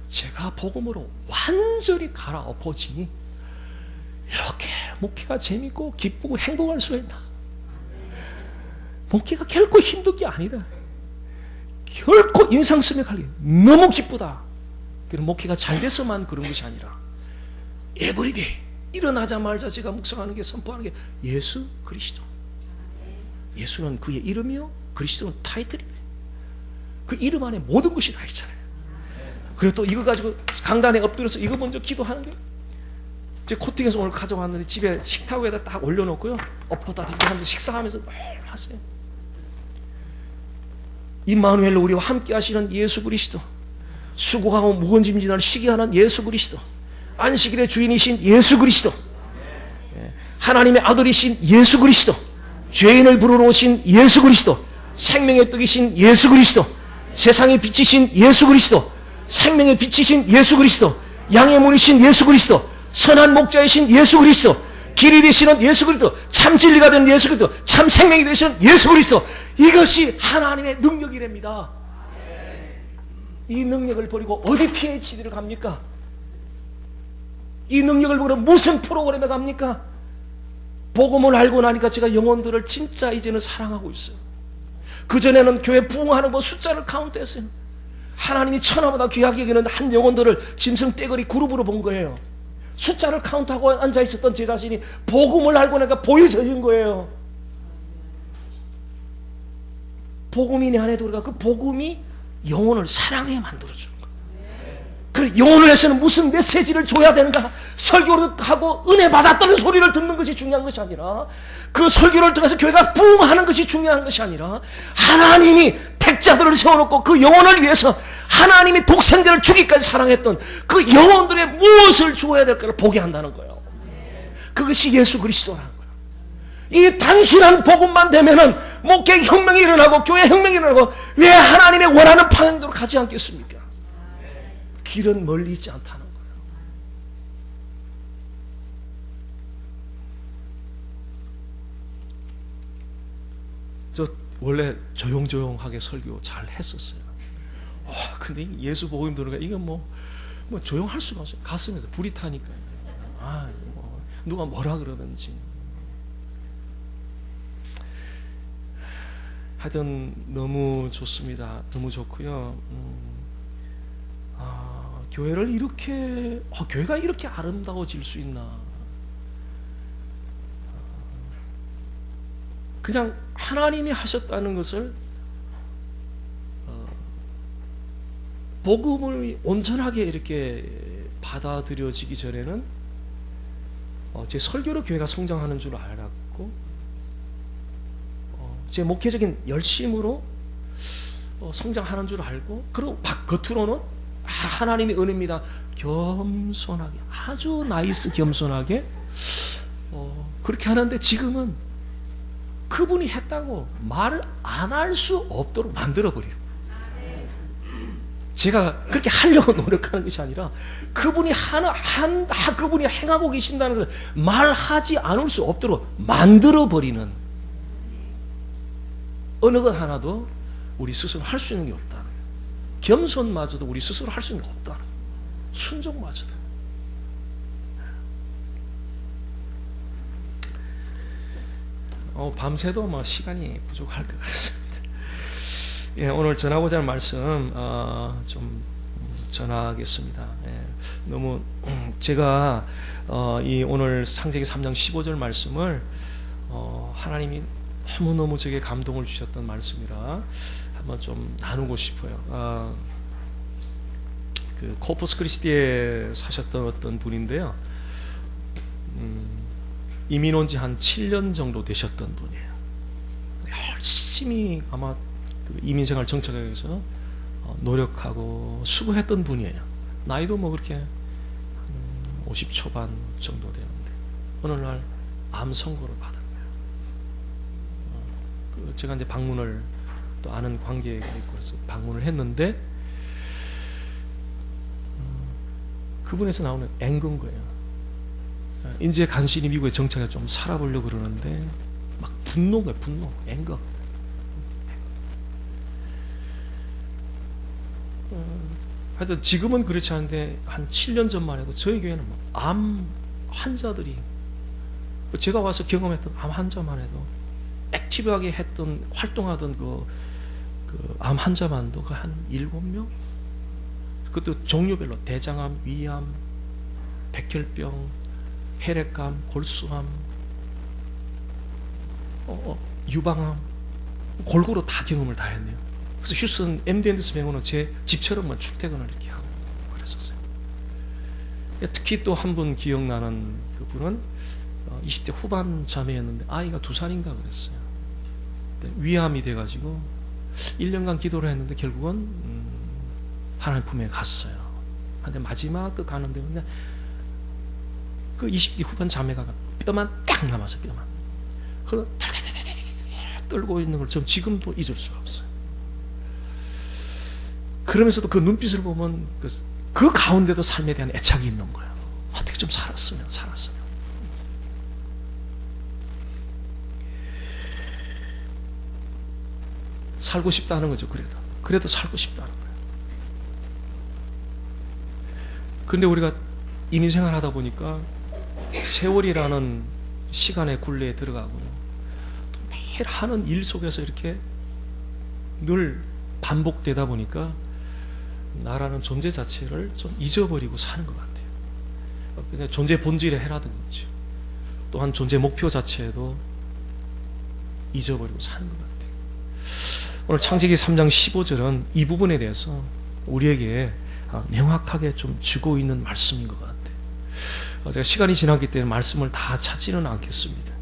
제가 복음으로 완전히 갈아엎어지니 이렇게 목회가 재밌고 기쁘고 행복할 수가 있다. 목회가 결코 힘든 게 아니다. 결코 인상 쓰며 갈 일 너무 기쁘다. 그런 목회가 잘 돼서만 그런 것이 아니라 에브리데이 일어나자마자 제가 묵상하는 게, 선포하는 게 예수 그리스도. 예수는 그의 이름이요, 그리스도는 타이틀이에요. 그 이름 안에 모든 것이 다 있잖아요. 그리고 또 이거 가지고 강단에 엎드려서 이거 먼저 기도하는 게, 제 코팅에서 오늘 가져왔는데 집에 식탁 위에다 딱 올려놓고요, 엎었다 뒷다 하면서 식사하면서 늘 하세요. 임마누엘로 우리와 함께 하시는 예수 그리스도, 수고하고 무거운 짐진을 쉬게 하는 예수 그리스도, 안식일의 주인이신 예수 그리스도, 하나님의 아들이신 예수 그리스도, 죄인을 부르러 오신 예수 그리스도, 생명의 떡이신 예수 그리스도, 세상의 빛이신 예수 그리스도, 생명의 빛이신 예수 그리스도, 양의 문이신 예수 그리스도, 선한 목자이신 예수 그리스도, 길이 되시는 예수 그리스도, 참 진리가 되는 예수 그리스도, 참 생명이 되시는 예수 그리스도. 이것이 하나님의 능력이랍니다. 이 능력을 버리고 어디 PhD를 갑니까? 이 능력을 버리고 무슨 프로그램에 갑니까? 복음을 알고 나니까 제가 영혼들을 진짜 이제는 사랑하고 있어요. 그전에는 교회 부흥하는 거 숫자를 카운트했어요. 하나님이 천하보다 귀하게 여기는 한 영혼들을 짐승 떼거리 그룹으로 본 거예요. 숫자를 카운트하고 앉아있었던 제 자신이 복음을 알고 나니까 보여져진 거예요. 복음이 내 안에 들어가, 그 복음이 영혼을 사랑하게 만들어주는 거예요. 그 영혼을 위해서는 무슨 메시지를 줘야 되는가? 설교를 하고 은혜 받았다는 소리를 듣는 것이 중요한 것이 아니라, 그 설교를 통해서 교회가 부흥하는 것이 중요한 것이 아니라, 하나님이 택자들을 세워놓고 그 영혼을 위해서 하나님이 독생자를 주기까지 사랑했던 그 영혼들의 무엇을 주어야 될까를 보게 한다는 거예요. 그것이 예수 그리스도라는 거예요. 이 단순한 복음만 되면은 목회 혁명이 일어나고 교회 혁명이 일어나고, 왜 하나님의 원하는 방향대로 가지 않겠습니까? 길은 멀리 있지 않다는 거예요. 저 원래 조용조용하게 설교 잘 했었어요. 근데 예수 복음 들으니까 이건 뭐 조용할 수가 없어요. 가슴에서 불이 타니까요. 누가 뭐라 그러든지. 하여튼 너무 좋습니다. 너무 좋고요. 교회를 이렇게, 교회가 이렇게 아름다워질 수 있나. 그냥 하나님이 하셨다는 것을 복음을 온전하게 이렇게 받아들여지기 전에는 제 설교로 교회가 성장하는 줄 알았고, 제 목회적인 열심으로 성장하는 줄 알고, 그리고 겉으로는 하나님의 은혜입니다, 겸손하게, 아주 나이스 겸손하게 그렇게 하는데, 지금은 그분이 했다고 말을 안 할 수 없도록 만들어버려요. 제가 그렇게 하려고 노력하는 것이 아니라, 그분이 그분이 행하고 계신다는 것을 말하지 않을 수 없도록 만들어버리는, 어느 것 하나도 우리 스스로 할 수 있는 게 없다는 거예요. 겸손마저도 우리 스스로 할 수 있는 게 없다는 거예요. 순종마저도. 밤새도 뭐 시간이 부족할 것 같습니다. 예, 오늘 전하고자 하는 말씀 좀 전하겠습니다. 예, 너무 제가 이 오늘 창세기 3장 15절 말씀을 하나님이 너무너무 제게 감동을 주셨던 말씀이라 한번 좀 나누고 싶어요. 그 코푸스 크리스티에 사셨던 어떤 분인데요. 이민 온 지 한 7년 정도 되셨던 분이에요. 열심히 아마 그 이민생활 정착하기 위해서 노력하고 수고했던 분이에요. 나이도 뭐 그렇게 50 초반 정도 되는데 어느 날 암 선고를 받은 거예요. 제가 이제 방문을 또 아는 관계가 있고 그래서 방문을 했는데 그분에서 나오는 앵근 거예요. 이제 간신히 미국에 정착해 좀 살아보려고 그러는데 막 분노인 거예요. 분노, 앵거. 하여튼 지금은 그렇지 않은데 한 7년 전만 해도 저희 교회는 암 환자들이 제가 와서 경험했던 암 환자만 해도 액티브하게 했던 활동하던 그 암 환자만도 한 7명? 그것도 종류별로 대장암, 위암, 백혈병, 혈액암, 골수암, 유방암 골고루 다 경험을 다 했네요. 그래서 휴스턴 MD 앤더슨 병원은 제 집처럼 출퇴근을 이렇게 하고 그랬었어요. 특히 또 한 분 기억나는 그분은 20대 후반 자매였는데 아이가 2살인가 그랬어요. 위암이 돼가지고 1년간 기도를 했는데 결국은 하나님 품에 갔어요. 근데 마지막 그 가는데 그냥 그 20대 후반 자매가 뼈만 딱 남아서 뼈만 그걸 떨고 있는 걸 전 지금도 잊을 수가 없어요. 그러면서도 그 눈빛을 보면 그 가운데도 삶에 대한 애착이 있는 거예요. 어떻게 좀 살았으면 살고 싶다는 거죠. 그래도 살고 싶다는 거예요. 그런데 우리가 이민생활 하다 보니까 세월이라는 시간의 굴레에 들어가고 또 매일 하는 일 속에서 이렇게 늘 반복되다 보니까 나라는 존재 자체를 좀 잊어버리고 사는 것 같아요. 그냥 존재 본질의 해라든지 또한 존재 목표 자체도 잊어버리고 사는 것 같아요. 오늘 창세기 3장 15절은 이 부분에 대해서 우리에게 명확하게 좀 주고 있는 말씀인 것 같아요. 제가 시간이 지났기 때문에 말씀을 다 찾지는 않겠습니다.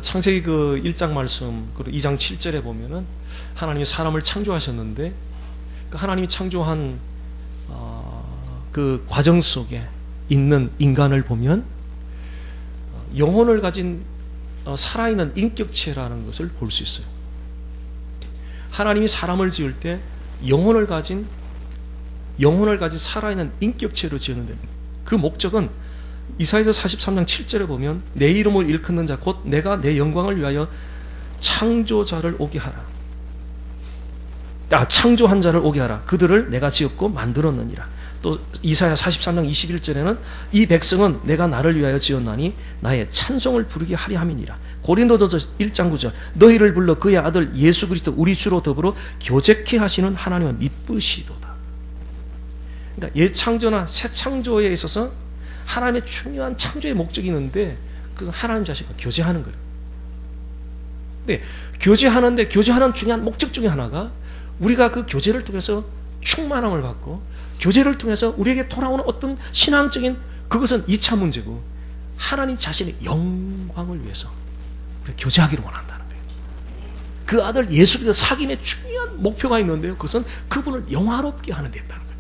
창세기 그 1장 말씀 그리고 2장 7절에 보면은 하나님이 사람을 창조하셨는데 그 하나님이 창조한 그 과정 속에 있는 인간을 보면 영혼을 가진 살아있는 인격체라는 것을 볼 수 있어요. 하나님이 사람을 지을 때 영혼을 가진 살아있는 인격체로 지었는데 그 목적은 이사야서 43장 7절에 보면 내 이름을 일컫는 자 곧 내가 내 영광을 위하여 창조자를 오게 하라. 창조한 자를 오게 하라. 그들을 내가 지었고 만들었느니라. 또 이사야 43장 21절에는 이 백성은 내가 나를 위하여 지었나니 나의 찬송을 부르게 하리 함이니라. 고린도전서 1장 9절 너희를 불러 그의 아들 예수 그리스도 우리 주로 더불어 교제케 하시는 하나님은 미쁘시도다. 그러니까 옛 창조나 새 창조에 있어서 하나님의 중요한 창조의 목적이 있는데 그것은 하나님 자신과 교제하는 거예요. 근데 교제하는 중요한 목적 중에 하나가 우리가 그 교제를 통해서 충만함을 받고 교제를 통해서 우리에게 돌아오는 어떤 신앙적인 그것은 2차 문제고 하나님 자신의 영광을 위해서 우리가 교제하기를 원한다는 거예요. 그 아들 예수 그리스도 사귐의 중요한 목표가 있는데요. 그것은 그분을 영화롭게 하는 데 있다는 거예요.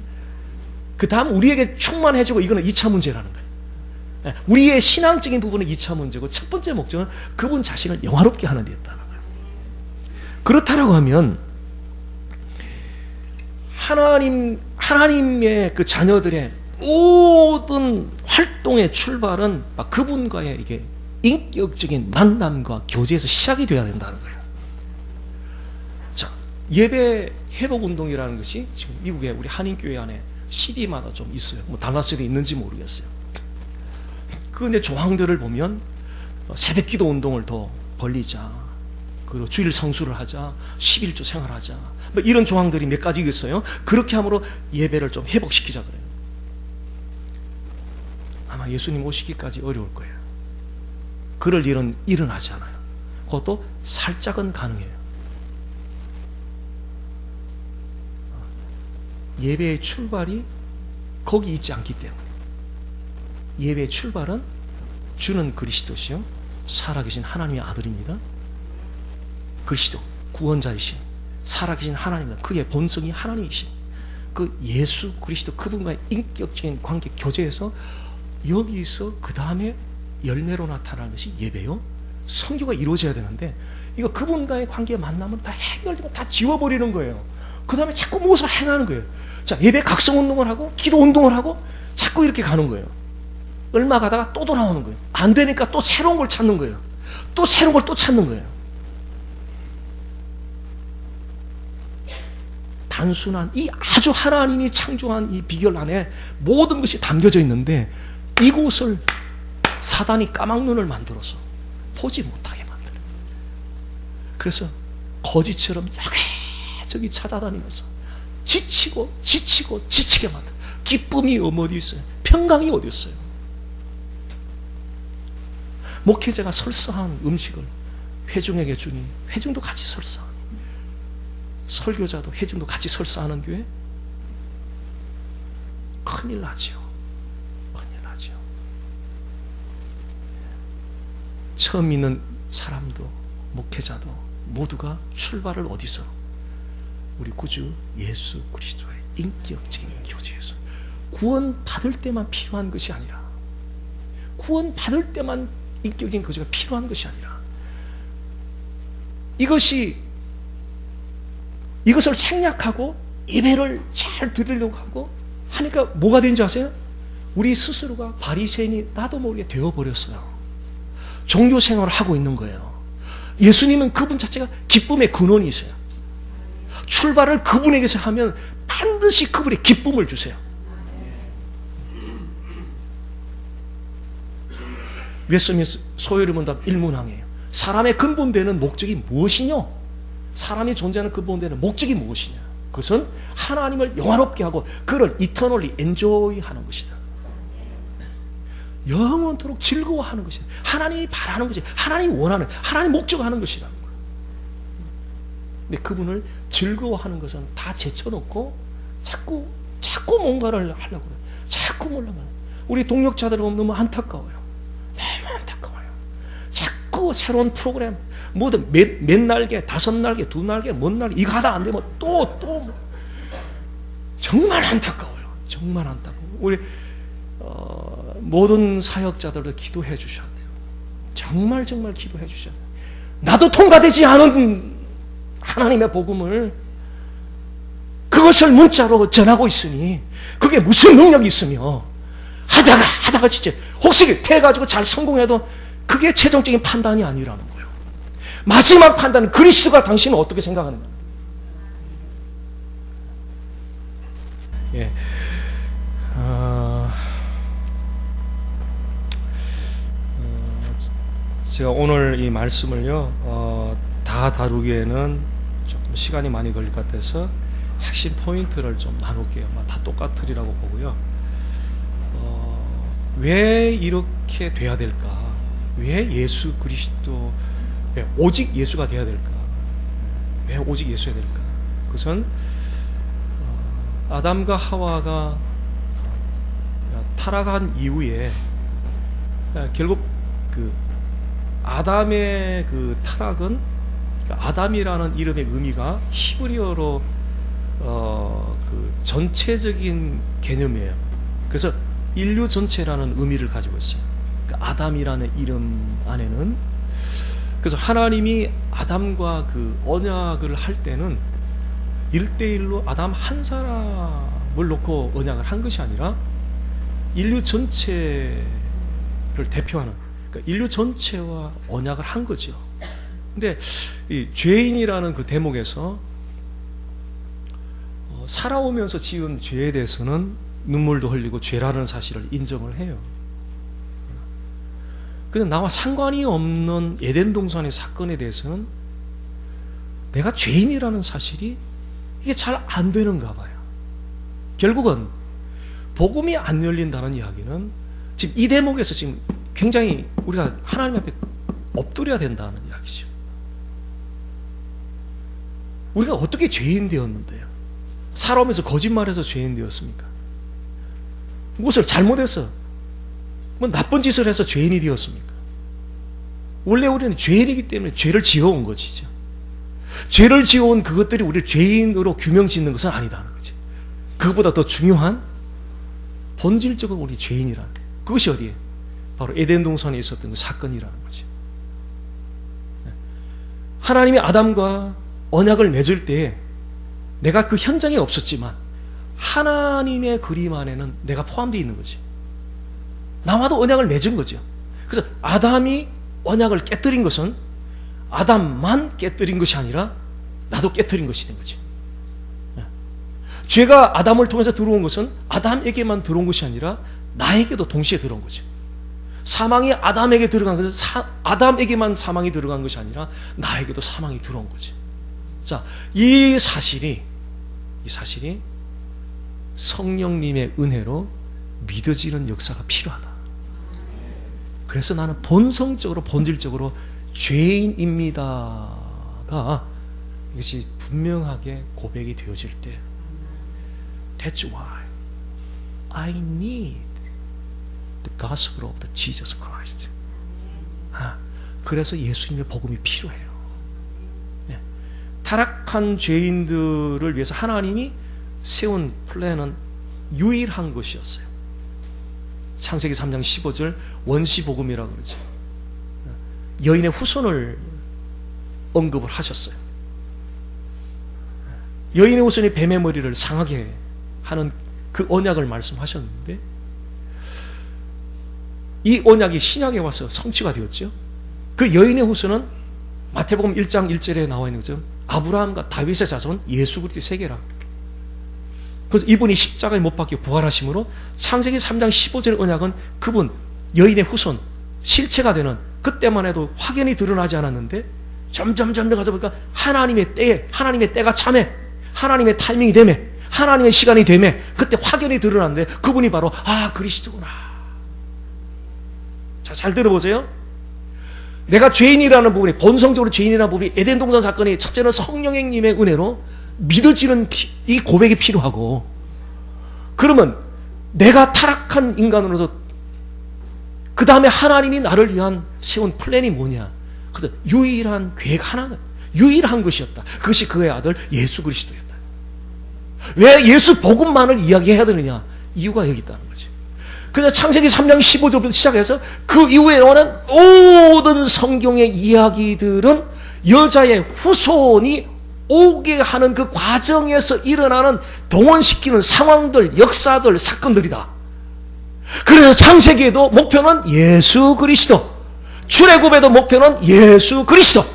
그 다음 우리에게 충만해지고 이거는 2차 문제라는 거예요. 우리의 신앙적인 부분은 2차 문제고 첫 번째 목적은 그분 자신을 영화롭게 하는 데 있다는 거예요. 그렇다라고 하면 하나님의 그 자녀들의 모든 활동의 출발은 그분과의 이게 인격적인 만남과 교제에서 시작이 되어야 된다는 거예요. 자, 예배 회복 운동이라는 것이 지금 미국에 우리 한인교회 안에 CD마다 좀 있어요. 뭐 달라스에 있는지 모르겠어요. 그 이제 조항들을 보면 새벽 기도 운동을 더 벌리자, 그리고 주일 성수를 하자, 11조 생활하자, 뭐 이런 조항들이 몇 가지 있어요. 그렇게 함으로 예배를 좀 회복시키자 그래요. 아마 예수님 오시기까지 어려울 거예요. 그럴 일은 일어나지 않아요. 그것도 살짝은 가능해요. 예배의 출발이 거기 있지 않기 때문에. 예배의 출발은 주는 그리스도시요 살아계신 하나님의 아들입니다. 그리스도 구원자이신 살아계신 하나님입니다. 그의 본성이 하나님이신 그 예수 그리스도 그분과의 인격적인 관계 교제에서 여기서 그 다음에 열매로 나타나는 것이 예배요 성교가 이루어져야 되는데, 이거 그분과의 관계 만나면 다 해결되고 다 지워버리는 거예요. 그 다음에 자꾸 무엇을 행하는 거예요. 자, 예배 각성 운동을 하고 기도 운동을 하고 자꾸 이렇게 가는 거예요. 얼마 가다가 또 돌아오는 거예요. 안 되니까 또 새로운 걸 찾는 거예요. 또 새로운 걸 또 찾는 거예요. 단순한 이 아주 하나님이 창조한 이 비결 안에 모든 것이 담겨져 있는데, 이곳을 사단이 까막눈을 만들어서 보지 못하게 만드는. 그래서 거지처럼 여기저기 찾아다니면서 지치게 만든. 기쁨이 어디 있어요? 평강이 어디 있어요? 목회자가 설사한 음식을 회중에게 주니 회중도 같이 설사하니, 설교자도 회중도 같이 설사하는 교회? 큰일 나지요. 큰일 나지요. 처음 믿는 사람도 목회자도 모두가 출발을 어디서? 우리 구주 예수 그리스도의 인격적인 교제에서. 구원 받을 때만 필요한 것이 아니라, 구원 받을 때만 인격적인 교제가 필요한 것이 아니라, 이것을 생략하고 예배를 잘 드리려고 하고 하니까 뭐가 되는지 아세요? 우리 스스로가 바리새인이 나도 모르게 되어버렸어요. 종교 생활을 하고 있는 거예요. 예수님은 그분 자체가 기쁨의 근원이세요. 출발을 그분에게서 하면 반드시 그분의 기쁨을 주세요. 웨스민스 소요리 문답 일문항이에요. 사람의 근본되는 목적이 무엇이뇨? 사람이 존재하는 근본되는 목적이 무엇이냐? 그것은 하나님을 영화롭게 하고 그를 이터널리 엔조이하는 것이다. 영원토록 즐거워하는 것이다. 하나님이 바라는 것이, 하나님이 원하는, 하나님 목적하는 것이라는 거예요. 근데 그분을 즐거워하는 것은 다 제쳐놓고 자꾸 뭔가를 하려고 해요. 자꾸 몰라요. 우리 동역자들은 너무 안타까워요. 너무 안타까워요. 자꾸 새로운 프로그램, 뭐든 몇 날개, 5날개, 2날개, 뭔 날개, 이거 하다 안 되면 또 정말 안타까워요. 정말 안타까워요. 우리 모든 사역자들도 기도해 주셔야 돼요. 정말 기도해 주셔야 돼요. 나도 통과되지 않은 하나님의 복음을, 그것을 문자로 전하고 있으니 그게 무슨 능력이 있으며, 하다가 진짜 혹시 돼가지고 잘 성공해도 그게 최종적인 판단이 아니라는 거예요. 마지막 판단은 그리스도가 당신은 어떻게 생각하는가. 예. 제가 오늘 이 말씀을요 다 다루기에는 조금 시간이 많이 걸릴 것 같아서 핵심 포인트를 좀 나눌게요. 다 똑같으리라고 보고요. 왜 이렇게 돼야 될까? 왜 예수 그리스도, 왜 오직 예수가 돼야 될까? 왜 오직 예수가 될까? 그것은 아담과 하와가 타락한 이후에 결국 그 아담의 그 타락은, 아담이라는 이름의 의미가 히브리어로 그 전체적인 개념이에요. 그래서 인류 전체라는 의미를 가지고 있어요. 그러니까 아담이라는 이름 안에는, 그래서 하나님이 아담과 그 언약을 할 때는 1대1로 아담 한 사람을 놓고 언약을 한 것이 아니라 인류 전체를 대표하는, 그러니까 인류 전체와 언약을 한 거죠. 근데 이 죄인이라는 그 대목에서 살아오면서 지은 죄에 대해서는 눈물도 흘리고 죄라는 사실을 인정을 해요. 근데 나와 상관이 없는 에덴 동산의 사건에 대해서는 내가 죄인이라는 사실이 이게 잘 안 되는가 봐요. 결국은 복음이 안 열린다는 이야기는 지금 이 대목에서 지금 굉장히 우리가 하나님 앞에 엎드려야 된다는 이야기죠. 우리가 어떻게 죄인 되었는데요? 살아오면서 거짓말해서 죄인 되었습니까? 무엇을 잘못해서 뭐 나쁜 짓을 해서 죄인이 되었습니까? 원래 우리는 죄인이기 때문에 죄를 지어온 것이죠. 죄를 지어온 그것들이 우리를 죄인으로 규명짓는 것은 아니다는 거지. 그것보다 더 중요한 본질적으로 우리 죄인이라는 그것이 어디에? 바로 에덴 동산에 있었던 그 사건이라는 거지. 하나님이 아담과 언약을 맺을 때 내가 그 현장에 없었지만 하나님의 그림 안에는 내가 포함되어 있는 거지. 나와도 언약을 맺은 거죠. 그래서 아담이 언약을 깨뜨린 것은 아담만 깨뜨린 것이 아니라 나도 깨뜨린 것이 된 거지. 죄가 아담을 통해서 들어온 것은 아담에게만 들어온 것이 아니라 나에게도 동시에 들어온 거죠. 사망이 아담에게 들어간 것은 아담에게만 사망이 들어간 것이 아니라 나에게도 사망이 들어온 거지. 자, 이 사실이 성령님의 은혜로 믿어지는 역사가 필요하다. 그래서 나는 본성적으로 본질적으로 죄인입니다가 이것이 분명하게 고백이 되어질 때 That's why I need the gospel of the Jesus Christ. 그래서 예수님의 복음이 필요해요. 네. 타락한 죄인들을 위해서 하나님이 세운 플랜은 유일한 것이었어요. 창세기 3장 15절 원시복음이라고 그러죠. 여인의 후손을 언급을 하셨어요. 여인의 후손이 뱀의 머리를 상하게 하는 그 언약을 말씀하셨는데 이 언약이 신약에 와서 성취가 되었죠. 그 여인의 후손은 마태복음 1장 1절에 나와 있는 것처럼 아브라함과 다윗의 자손 예수 그리스도의 세계라. 그래서 이분이 십자가에 못 박혀 부활하심으로 창세기 3장 15절의 언약은 그분 여인의 후손 실체가 되는 그때만 해도 확연히 드러나지 않았는데 점점 가서 보니까 하나님의 때가 참해 하나님의 타이밍이 되매 하나님의 시간이 되매 그때 확연히 드러났는데 그분이 바로 그리스도구나. 자, 잘 들어보세요. 내가 죄인이라는 부분이 본성적으로 죄인이라는 부분이 에덴 동산 사건이 첫째는 성령님의 은혜로 믿어지는 이 고백이 필요하고 그러면 내가 타락한 인간으로서 그 다음에 하나님이 나를 위한 세운 플랜이 뭐냐? 그래서 유일한 계획 하나가 유일한 것이었다. 그것이 그의 아들 예수 그리스도였다. 왜 예수 복음만을 이야기해야 되느냐? 이유가 여기 있다는 거지. 그래서 창세기 3장 15절부터 시작해서 그 이후에 나오는 모든 성경의 이야기들은 여자의 후손이 오게 하는 그 과정에서 일어나는 동원시키는 상황들, 역사들, 사건들이다. 그래서 창세기에도 목표는 예수 그리스도, 출애굽에도 목표는 예수 그리스도,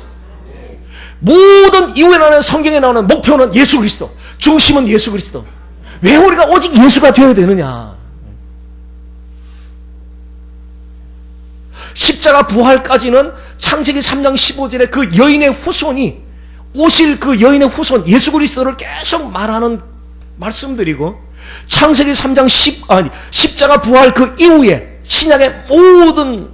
모든 이후에 나오는 성경에 나오는 목표는 예수 그리스도, 중심은 예수 그리스도. 왜 우리가 오직 예수가 되어야 되느냐? 십자가 부활까지는 창세기 3장 15절에 그 여인의 후손이 오실 그 여인의 후손 예수 그리스도를 계속 말하는 말씀드리고 창세기 3장 십자가 부활 그 이후에 신약의 모든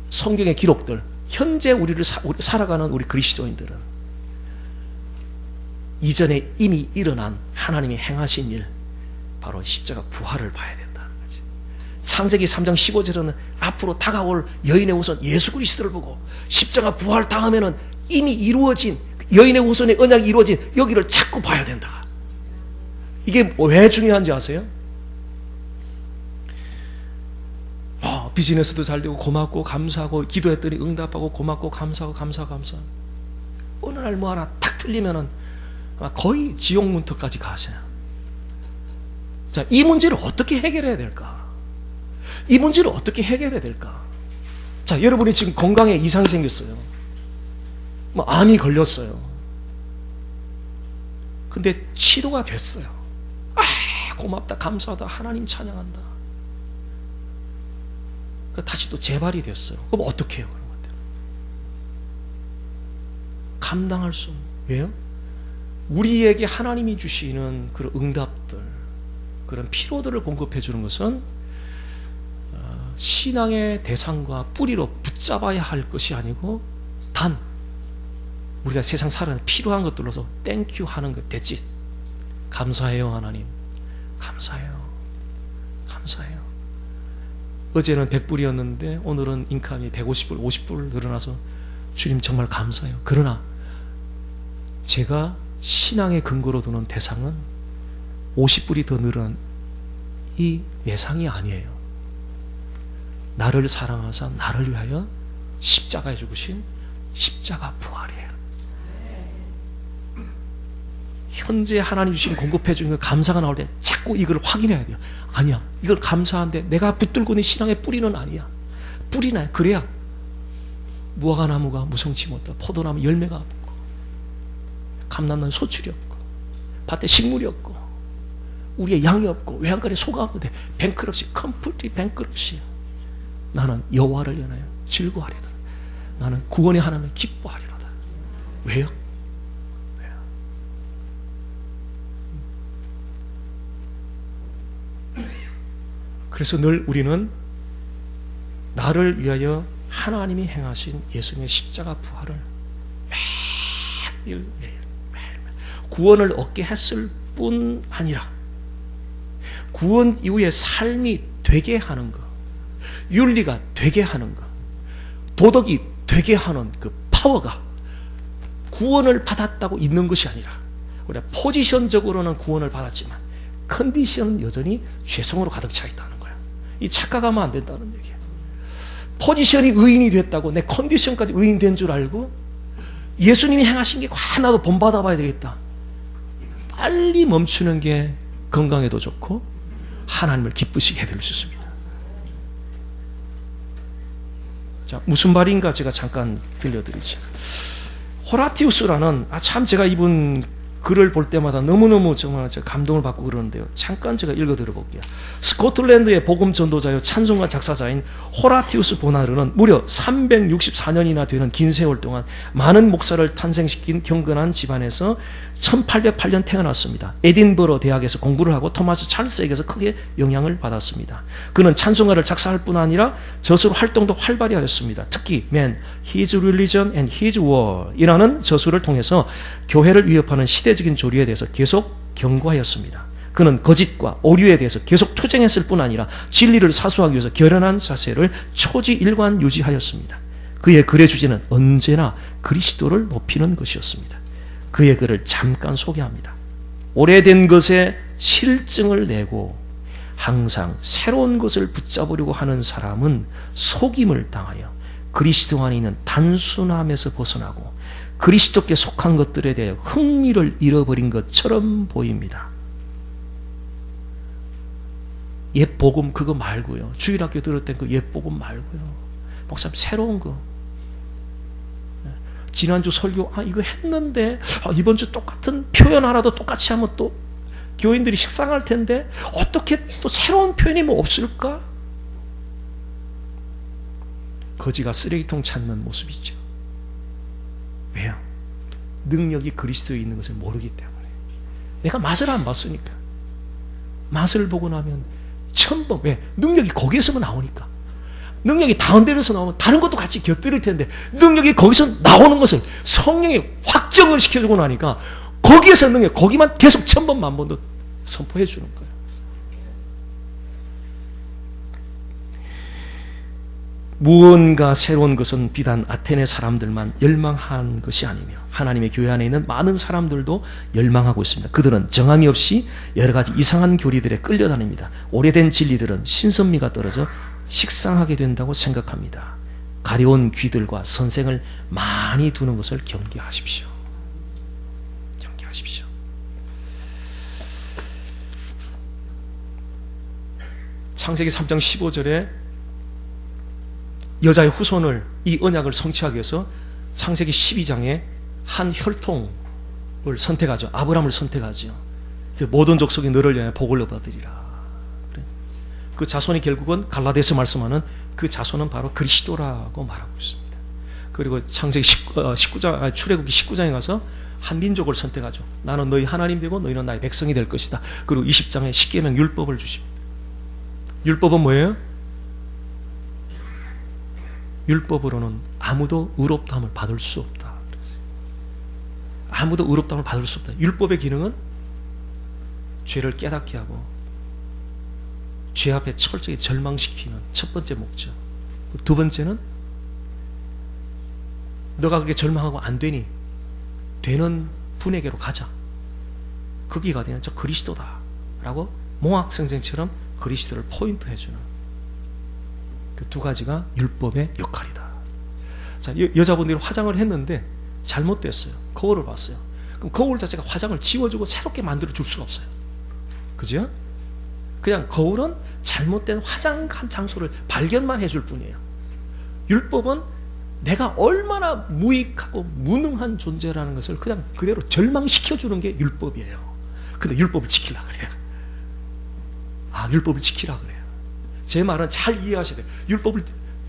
성경의 기록들 현재 우리를 살아가는 우리 그리스도인들은 이전에 이미 일어난 하나님이 행하신 일 바로 십자가 부활을 봐야 된다는 거지. 창세기 3장 15절에는 앞으로 다가올 여인의 후손 예수 그리스도를 보고 십자가 부활 다음에는 이미 이루어진 여인의 후손의 언약이 이루어진 여기를 자꾸 봐야 된다. 이게 왜 중요한지 아세요? 비즈니스도 잘 되고 고맙고 감사하고 기도했더니 응답하고 고맙고 감사하고 감사 어느 날 뭐 하나 탁 틀리면은 거의 지옥 문턱까지 가셔요. 자, 이 문제를 어떻게 해결해야 될까? 이 문제를 어떻게 해결해야 될까? 자, 여러분이 지금 건강에 이상이 생겼어요. 암이 걸렸어요. 근데 치료가 됐어요. 고맙다, 감사하다, 하나님 찬양한다. 다시 또 재발이 됐어요. 그럼 어떻게 해요? 그런 것들 감당할 수 없는. 왜요? 우리에게 하나님이 주시는 그런 응답들, 그런 필요들을 공급해 주는 것은 신앙의 대상과 뿌리로 붙잡아야 할 것이 아니고 단 우리가 세상 살아가는 필요한 것들로서 땡큐 하는 것. 됐지. 감사해요 하나님. 감사해요. 감사해요. 어제는 100불이었는데 오늘은 인컴이 150불, 50불 늘어나서 주님 정말 감사해요. 그러나 제가 신앙의 근거로 두는 대상은 50불이 더 늘어난 이 외상이 아니에요. 나를 사랑하사 나를 위하여 십자가에 죽으신 십자가 부활이에요. 현재 하나님 주신 공급해 주는 감사가 나올 때 자꾸 이걸 확인해야 돼요. 아니야, 이걸 감사한데 내가 붙들고 있는 신앙의 뿌리는 아니야. 뿌리나 그래야 무화과나무가 무성치 못하고 포도나무 열매가 없고 감람나무 소출이 없고 밭에 식물이 없고 우리의 양이 없고 외양간에 소가 없는데 뱅크럽시, 컴플리 뱅크럽시. 나는 여호와를 인하여 즐거워하리로다. 나는 구원의 하나님을 기뻐하리로다. 왜요? 그래서 늘 우리는 나를 위하여 하나님이 행하신 예수님의 십자가 부활을 매일 구원을 얻게 했을 뿐 아니라 구원 이후의 삶이 되게 하는 것, 윤리가 되게 하는 것, 도덕이 되게 하는 그 파워가 구원을 받았다고 있는 것이 아니라 우리가 포지션적으로는 구원을 받았지만 컨디션은 여전히 죄성으로 가득 차 있다는 거야. 이 착각하면 안 된다는 얘기야. 포지션이 의인이 됐다고 내 컨디션까지 의인 된 줄 알고 예수님이 행하신 게 하나도 본받아 봐야 되겠다. 빨리 멈추는 게 건강에도 좋고 하나님을 기쁘시게 해드릴 수 있습니다. 자, 무슨 말인가 제가 잠깐 들려드리죠. 호라티우스라는 참 제가 이분 글을 볼 때마다 너무너무 정말 제가 감동을 받고 그러는데요. 잠깐 제가 읽어드려 볼게요. 스코틀랜드의 복음 전도자요 찬송가 작사자인 호라티우스 보나르는 무려 364년이나 되는 긴 세월 동안 많은 목사를 탄생시킨 경건한 집안에서 1808년 태어났습니다. 에딘버러 대학에서 공부를 하고 토마스 찰스에게서 크게 영향을 받았습니다. 그는 찬송가를 작사할 뿐 아니라 저술 활동도 활발히 하였습니다. 특히 Man, His Religion and His War 이라는 저술을 통해서 교회를 위협하는 시대적인 조리에 대해서 계속 경고하였습니다. 그는 거짓과 오류에 대해서 계속 투쟁했을 뿐 아니라 진리를 사수하기 위해서 결연한 자세를 초지일관 유지하였습니다. 그의 글의 주제는 언제나 그리스도를 높이는 것이었습니다. 그의 글을 잠깐 소개합니다. 오래된 것에 실증을 내고 항상 새로운 것을 붙잡으려고 하는 사람은 속임을 당하여 그리스도 안에 있는 단순함에서 벗어나고 그리스도께 속한 것들에 대해 흥미를 잃어버린 것처럼 보입니다. 옛 복음 그거 말고요. 주일학교 들었던 그 옛 복음 말고요. 목사님 새로운 거. 지난주 설교 이거 했는데 이번 주 똑같은 표현 하나도 똑같이 하면 또 교인들이 식상할 텐데 어떻게 또 새로운 표현이 뭐 없을까? 거지가 쓰레기통 찾는 모습이죠. 왜요? 능력이 그리스도에 있는 것을 모르기 때문에. 내가 맛을 안 봤으니까. 맛을 보고 나면 첨벙. 왜? 능력이 거기에서만 나오니까. 능력이 다른 데서 나오면 다른 것도 같이 곁들일 텐데 능력이 거기서 나오는 것을 성령이 확정을 시켜주고 나니까 거기에서 능력, 거기만 계속 1000번 만번도 선포해 주는 거예요. 무언가 새로운 것은 비단 아테네 사람들만 열망한 것이 아니며 하나님의 교회 안에 있는 많은 사람들도 열망하고 있습니다. 그들은 정함이 없이 여러 가지 이상한 교리들에 끌려다닙니다. 오래된 진리들은 신선미가 떨어져 식상하게 된다고 생각합니다. 가려운 귀들과 선생을 많이 두는 것을 경계하십시오. 경계하십시오. 창세기 3장 15절에 여자의 후손을 이 언약을 성취하기 위해서 창세기 12장에 한 혈통 선택하죠. 아브라함을 선택하죠. 그 모든 족속이 너를 위하여 복을 얻으리라. 그래. 그 자손이 결국은 갈라디아서 말씀하는 그 자손은 바로 그리스도라고 말하고 있습니다. 그리고 창세기 19장, 출애굽기 19장에 가서 한 민족을 선택하죠. 나는 너희 하나님 되고 너희는 나의 백성이 될 것이다. 그리고 20장에 십계명 율법을 주십니다. 율법은 뭐예요? 율법으로는 아무도 의롭다함을 받을 수 없다. 아무도 의롭다함을 받을 수 없다. 율법의 기능은 죄를 깨닫게 하고 죄 앞에 철저히 절망시키는 첫 번째 목적. 두 번째는 너가 그렇게 절망하고 안 되니 되는 분에게로 가자. 거기가 되는 저 그리스도다 라고 몽학생생처럼 그리스도를 포인트해주는 그 두 가지가 율법의 역할이다. 자, 여자분들이 화장을 했는데 잘못됐어요. 거울을 봤어요. 그럼 거울 자체가 화장을 지워주고 새롭게 만들어줄 수가 없어요. 그죠? 그냥 거울은 잘못된 화장한 장소를 발견만 해줄 뿐이에요. 율법은 내가 얼마나 무익하고 무능한 존재라는 것을 그냥 그대로 절망시켜주는 게 율법이에요. 근데 율법을 지키려고 그래요. 율법을 지키려고 그래요. 제 말은 잘 이해하셔야 돼요.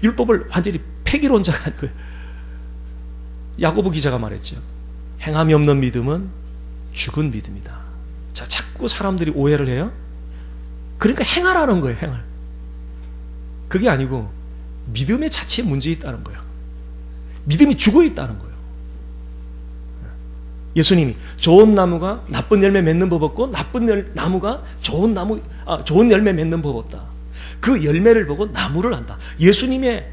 율법을 완전히 폐기론자가 아니고 야고보 기자가 말했죠. 행함이 없는 믿음은 죽은 믿음이다. 자, 자꾸 사람들이 오해를 해요. 그러니까 행하라는 거예요. 행할. 그게 아니고 믿음의 자체에 문제 있다는 거예요. 믿음이 죽어 있다는 거예요. 예수님이 좋은 나무가 나쁜 열매 맺는 법 없고 나쁜 나무가 좋은 열매 맺는 법 없다. 그 열매를 보고 나무를 안다. 예수님의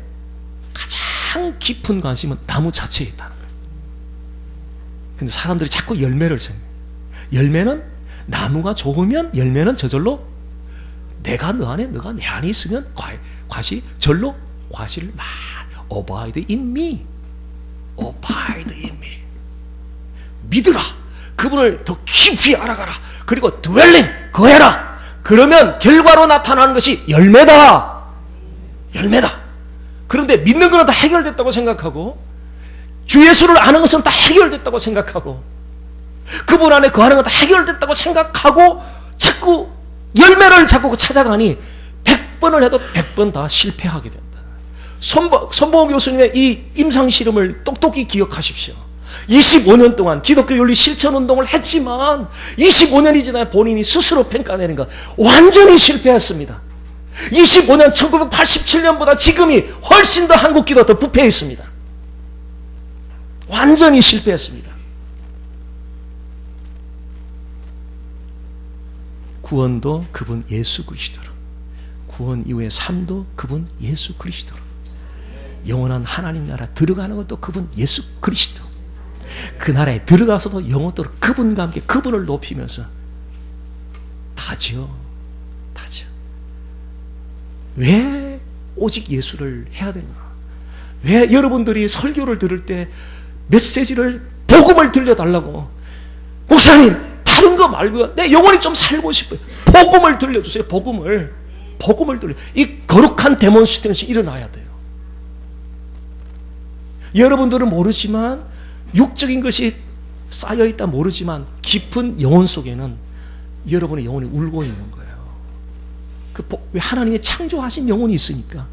가장 깊은 관심은 나무 자체에 있다는 거예요. 근데 사람들이 자꾸 열매를 생각해요. 열매는 나무가 좋으면 열매는 저절로 내가 너 안에 너가 내 안에 있으면 과실이 절로 과실을 abide in me. abide in me. 믿으라. 그분을 더 깊이 알아가라. 그리고 dwelling 거해라. 그러면 결과로 나타나는 것이 열매다. 열매다. 그런데 믿는 것은 다 해결됐다고 생각하고 주 예수를 아는 것은 다 해결됐다고 생각하고 그분 안에 거하는 건 다 해결됐다고 생각하고 자꾸 열매를 자꾸 찾아가니 100번을 해도 100번 다 실패하게 된다. 손보호 교수님의 이 임상실험을 똑똑히 기억하십시오. 25년 동안 기독교 윤리 실천 운동을 했지만 25년이 지나 본인이 스스로 평가내는 것 완전히 실패했습니다. 25년 1987년보다 지금이 훨씬 더 한국 기도가 더 부패해 있습니다. 완전히 실패했습니다. 구원도 그분 예수 그리스도로, 구원 이후의 삶도 그분 예수 그리스도로, 영원한 하나님 나라 들어가는 것도 그분 예수 그리스도, 그 나라에 들어가서도 영원토록 그분과 함께 그분을 높이면서 다죠. 왜 오직 예수를 해야 되나? 왜 여러분들이 설교를 들을 때 메시지를 복음을 들려달라고, 목사님 다른 거 말고요, 내 영혼이 좀 살고 싶어요, 복음을 들려주세요. 복음을 들려. 이 거룩한 데몬스트레이션이 일어나야 돼요. 여러분들은 모르지만, 육적인 것이 쌓여있다 모르지만 깊은 영혼 속에는 여러분의 영혼이 울고 있는 거예요. 왜 하나님이 창조하신 영혼이 있으니까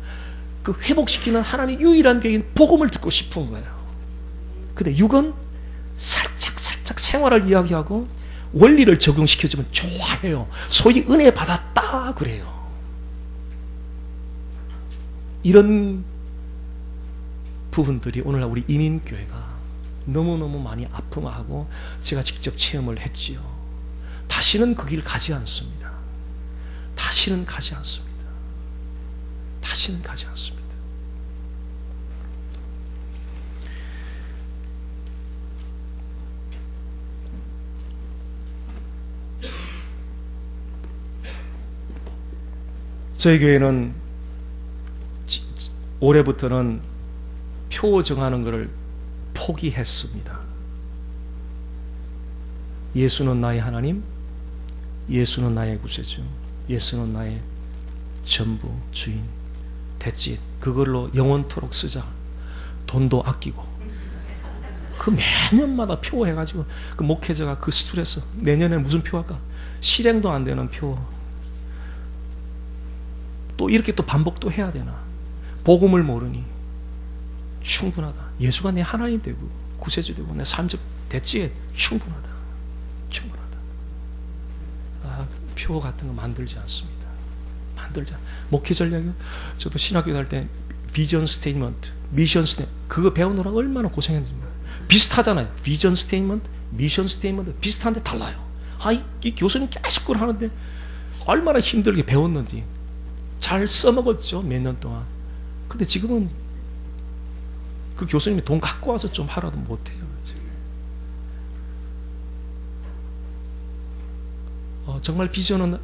그 회복시키는 하나님의 유일한 계획인 복음을 듣고 싶은 거예요. 근데 육은 살짝 생활을 이야기하고 원리를 적용시켜주면 좋아해요. 소위 은혜 받았다 그래요. 이런 부분들이 오늘날 우리 이민교회가 너무너무 많이 아픔하고 제가 직접 체험을 했지요. 다시는 그 길 가지 않습니다. 다시는 가지 않습니다. 저희 교회는 올해부터는 표 정하는 것을 포기했습니다. 예수는 나의 하나님, 예수는 나의 구세주, 예수는 나의 전부, 주인, 됐지. 그걸로 영원토록 쓰자. 돈도 아끼고 그 매년마다 표 해가지고 그 목회자가 그 스트레스, 내년에 무슨 표 할까? 실행도 안 되는 표. 또 이렇게 또 반복 또 해야 되나? 복음을 모르니 충분하다. 예수가 내 하나님 되고 구세주 되고 내 삶적 대지에 충분하다. 충분하다. 아, 표 같은 거 만들지 않습니다. 만들자. 목회 전략이요. 저도 신학교 다닐 때 비전 스테이트먼트, 미션 스테이트먼트 그거 배우느라 얼마나 고생했는지 비슷하잖아요. 비전 스테이트먼트, 미션 스테이트먼트 비슷한데 달라요. 아, 이 교수님 계속 그걸 하는데 얼마나 힘들게 배웠는지 잘 써먹었죠. 몇 년 동안. 근데 지금은 그 교수님이 돈 갖고 와서 좀 하라도 못해요. 정말 비전은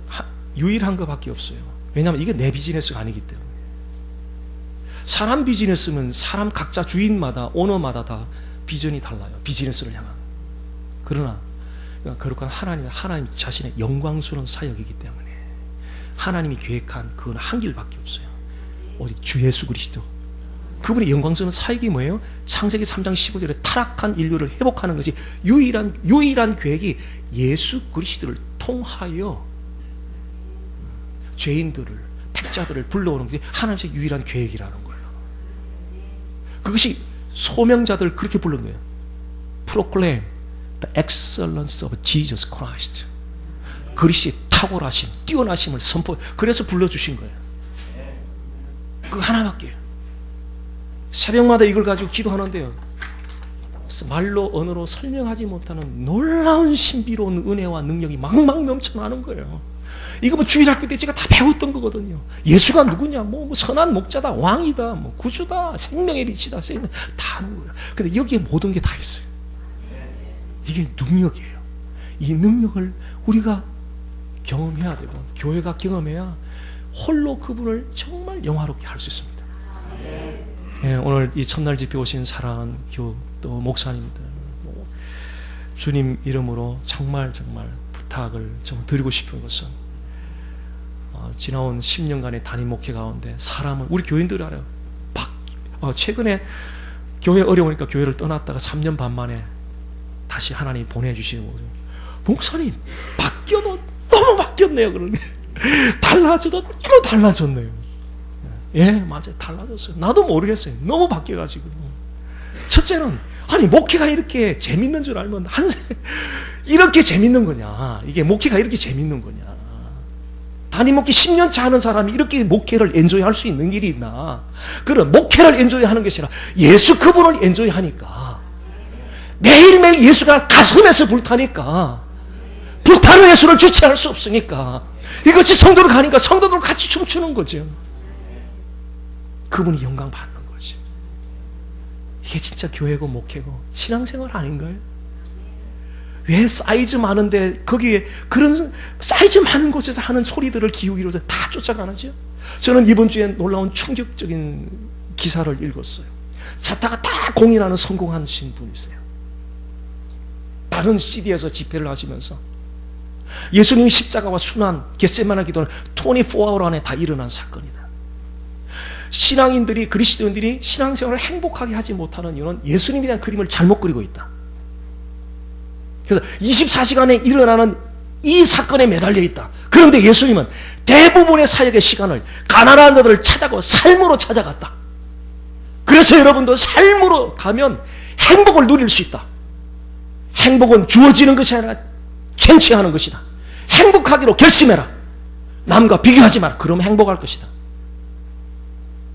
유일한 것밖에 없어요. 왜냐하면 이게 내 비즈니스가 아니기 때문에. 사람 비즈니스는 사람 각자 주인마다 오너마다 다 비전이 달라요. 비즈니스를 향한. 그러나 거룩한 하나님 자신의 영광스러운 사역이기 때문에 하나님이 계획한 그건 한 길밖에 없어요. 오직 주 예수 그리스도. 그분의 영광스러운 사역이 뭐예요? 창세기 3장 15절에 타락한 인류를 회복하는 것이 유일한 계획이 예수 그리스도를 통하여 죄인들을, 택자들을 불러오는 것이 하나님의 유일한 계획이라는 거예요. 그것이 소명자들 그렇게 부른 거예요. Proclaim the excellence of Jesus Christ. 그리스도의 탁월하심, 뛰어나심을 선포. 그래서 불러주신 거예요. 그거 하나밖에. 새벽마다 이걸 가지고 기도하는데요. 말로 언어로 설명하지 못하는 놀라운 신비로운 은혜와 능력이 막막 넘쳐나는 거예요. 이거 뭐 주일학교 때 제가 다 배웠던 거거든요. 예수가 누구냐? 뭐 선한 목자다, 왕이다, 뭐 구주다, 생명의 빛이다, 다 하는 거예요. 근데 여기에 모든 게 다 있어요. 이게 능력이에요. 이 능력을 우리가 경험해야 되고 교회가 경험해야 홀로 그분을 정말 영화롭게 할 수 있습니다. 예, 오늘 이 첫날 집회 오신 사랑하는 교우 또 목사님들 주님 이름으로 정말 부탁을 좀 드리고 싶은 것은 지나온 10년간의 단임 목회 가운데 사람은 우리 교인들이 알아요. 최근에 교회 어려우니까 교회를 떠났다가 3년 반 만에 다시 하나님이 보내주시는 거죠. 목사님 바뀌어도 너무 바뀌었네요. 그러네. 달라져도 너무 달라졌네요. 예, 맞아요. 달라졌어요. 나도 모르겠어요. 너무 바뀌어가지고. 첫째는 아니 목회가 이렇게 재밌는 줄 알면 이렇게 재밌는 거냐? 이게 목회가 이렇게 재밌는 거냐? 단임 목회 10년 차 하는 사람이 이렇게 목회를 엔조이할 수 있는 일이 있나? 그런 목회를 엔조이하는 것이 아니라 예수 그분을 엔조이하니까 매일매일 예수가 가슴에서 불타니까 불타는 예수를 주체할 수 없으니까 이것이 성도로 가니까 성도들 같이 춤추는 거죠. 그분이 영광 받는 거지. 이게 진짜 교회고 목회고 신앙생활 아닌가요? 왜 사이즈 많은데 거기에 그런 사이즈 많은 곳에서 하는 소리들을 기우기로 다 쫓아가는지요? 저는 이번 주에 놀라운 충격적인 기사를 읽었어요. 자타가 다 공인하는 성공하신 분이세요. 다른 CD에서 집회를 하시면서 예수님이 십자가와 순환, 겟세마네 기도는 24hour 안에 다 일어난 사건이다. 신앙인들이, 그리스도인들이 신앙생활을 행복하게 하지 못하는 이유는 예수님에 대한 그림을 잘못 그리고 있다. 그래서 24시간에 일어나는 이 사건에 매달려 있다. 그런데 예수님은 대부분의 사역의 시간을 가난한 자들을 찾아가고 삶으로 찾아갔다. 그래서 여러분도 삶으로 가면 행복을 누릴 수 있다. 행복은 주어지는 것이 아니라 쟁취하는 것이다. 행복하기로 결심해라. 남과 비교하지 마라. 그러면 행복할 것이다.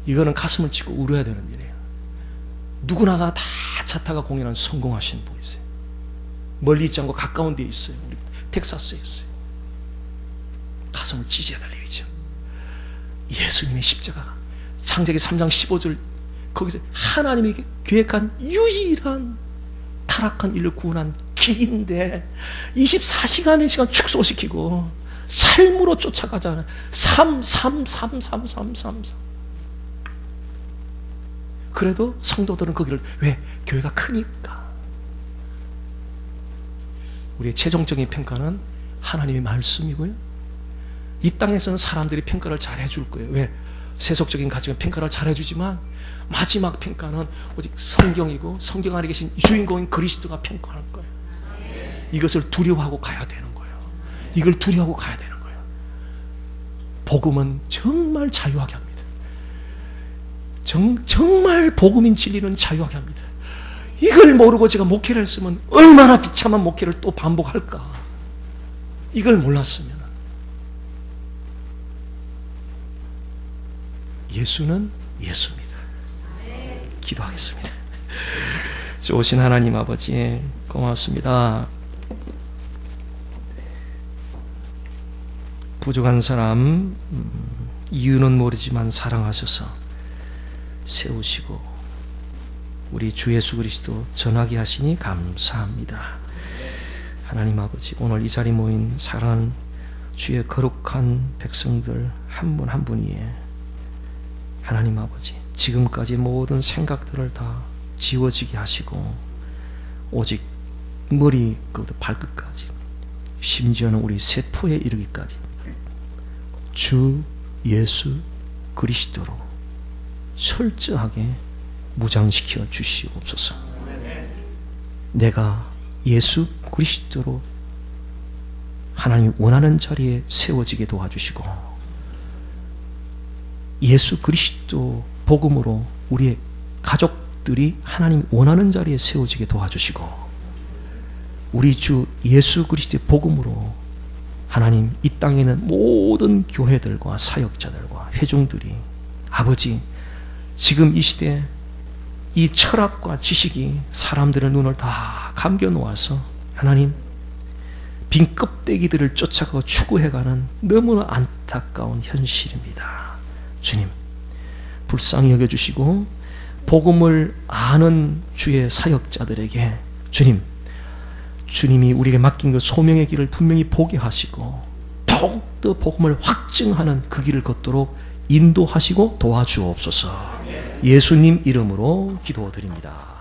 이거는 가슴을 치고 울어야 되는 일이에요. 누구나가 다 자타가 공연한 성공하신 분이세요. 멀리 있지 않고 가까운 데에 있어요. 우리 텍사스에 있어요. 가슴을 찢어야 될 일이죠. 예수님의 십자가가 창세기 3장 15절 거기서 하나님이 계획한 유일한 타락한 인류 구원한 길인데 24시간의 시간 축소시키고 삶으로 쫓아가잖아요. 3. 그래도 성도들은 거기를 왜? 교회가 크니까. 우리의 최종적인 평가는 하나님의 말씀이고요. 이 땅에서는 사람들이 평가를 잘 해줄 거예요. 왜? 세속적인 가치관 평가를 잘해주지만 마지막 평가는 오직 성경이고 성경 안에 계신 주인공인 그리스도가 평가하는 거예요. 이것을 두려워하고 가야 되는 거예요. 이걸 두려워하고 가야 되는 거예요. 복음은 정말 자유하게 합니다. 정말 복음인 진리는 자유하게 합니다. 이걸 모르고 제가 목회를 했으면 얼마나 비참한 목회를 또 반복할까. 이걸 몰랐으면 예수는 예수입니다. 기도하겠습니다. 좋으신 하나님 아버지 고맙습니다. 부족한 사람 이유는 모르지만 사랑하셔서 세우시고 우리 주 예수 그리스도 전하게 하시니 감사합니다. 하나님 아버지 오늘 이 자리 모인 사랑하는 주의 거룩한 백성들 한 분 한 분 위에 하나님 아버지 지금까지 모든 생각들을 다 지워지게 하시고 오직 머리부터 발끝까지 심지어는 우리 세포에 이르기까지 주 예수 그리스도로 철저하게 무장시켜 주시옵소서. 내가 예수 그리스도로 하나님이 원하는 자리에 세워지게 도와주시고 예수 그리스도 복음으로 우리의 가족들이 하나님이 원하는 자리에 세워지게 도와주시고 우리 주 예수 그리스도의 복음으로 하나님 이 땅에 있는 모든 교회들과 사역자들과 회중들이 아버지 지금 이 시대에 이 철학과 지식이 사람들의 눈을 다 감겨 놓아서 하나님 빈 껍데기들을 쫓아가고 추구해가는 너무나 안타까운 현실입니다. 주님 불쌍히 여겨주시고 복음을 아는 주의 사역자들에게 주님이 우리에게 맡긴 그 소명의 길을 분명히 보게 하시고 더욱더 복음을 확증하는 그 길을 걷도록 인도하시고 도와주옵소서. 예수님 이름으로 기도드립니다.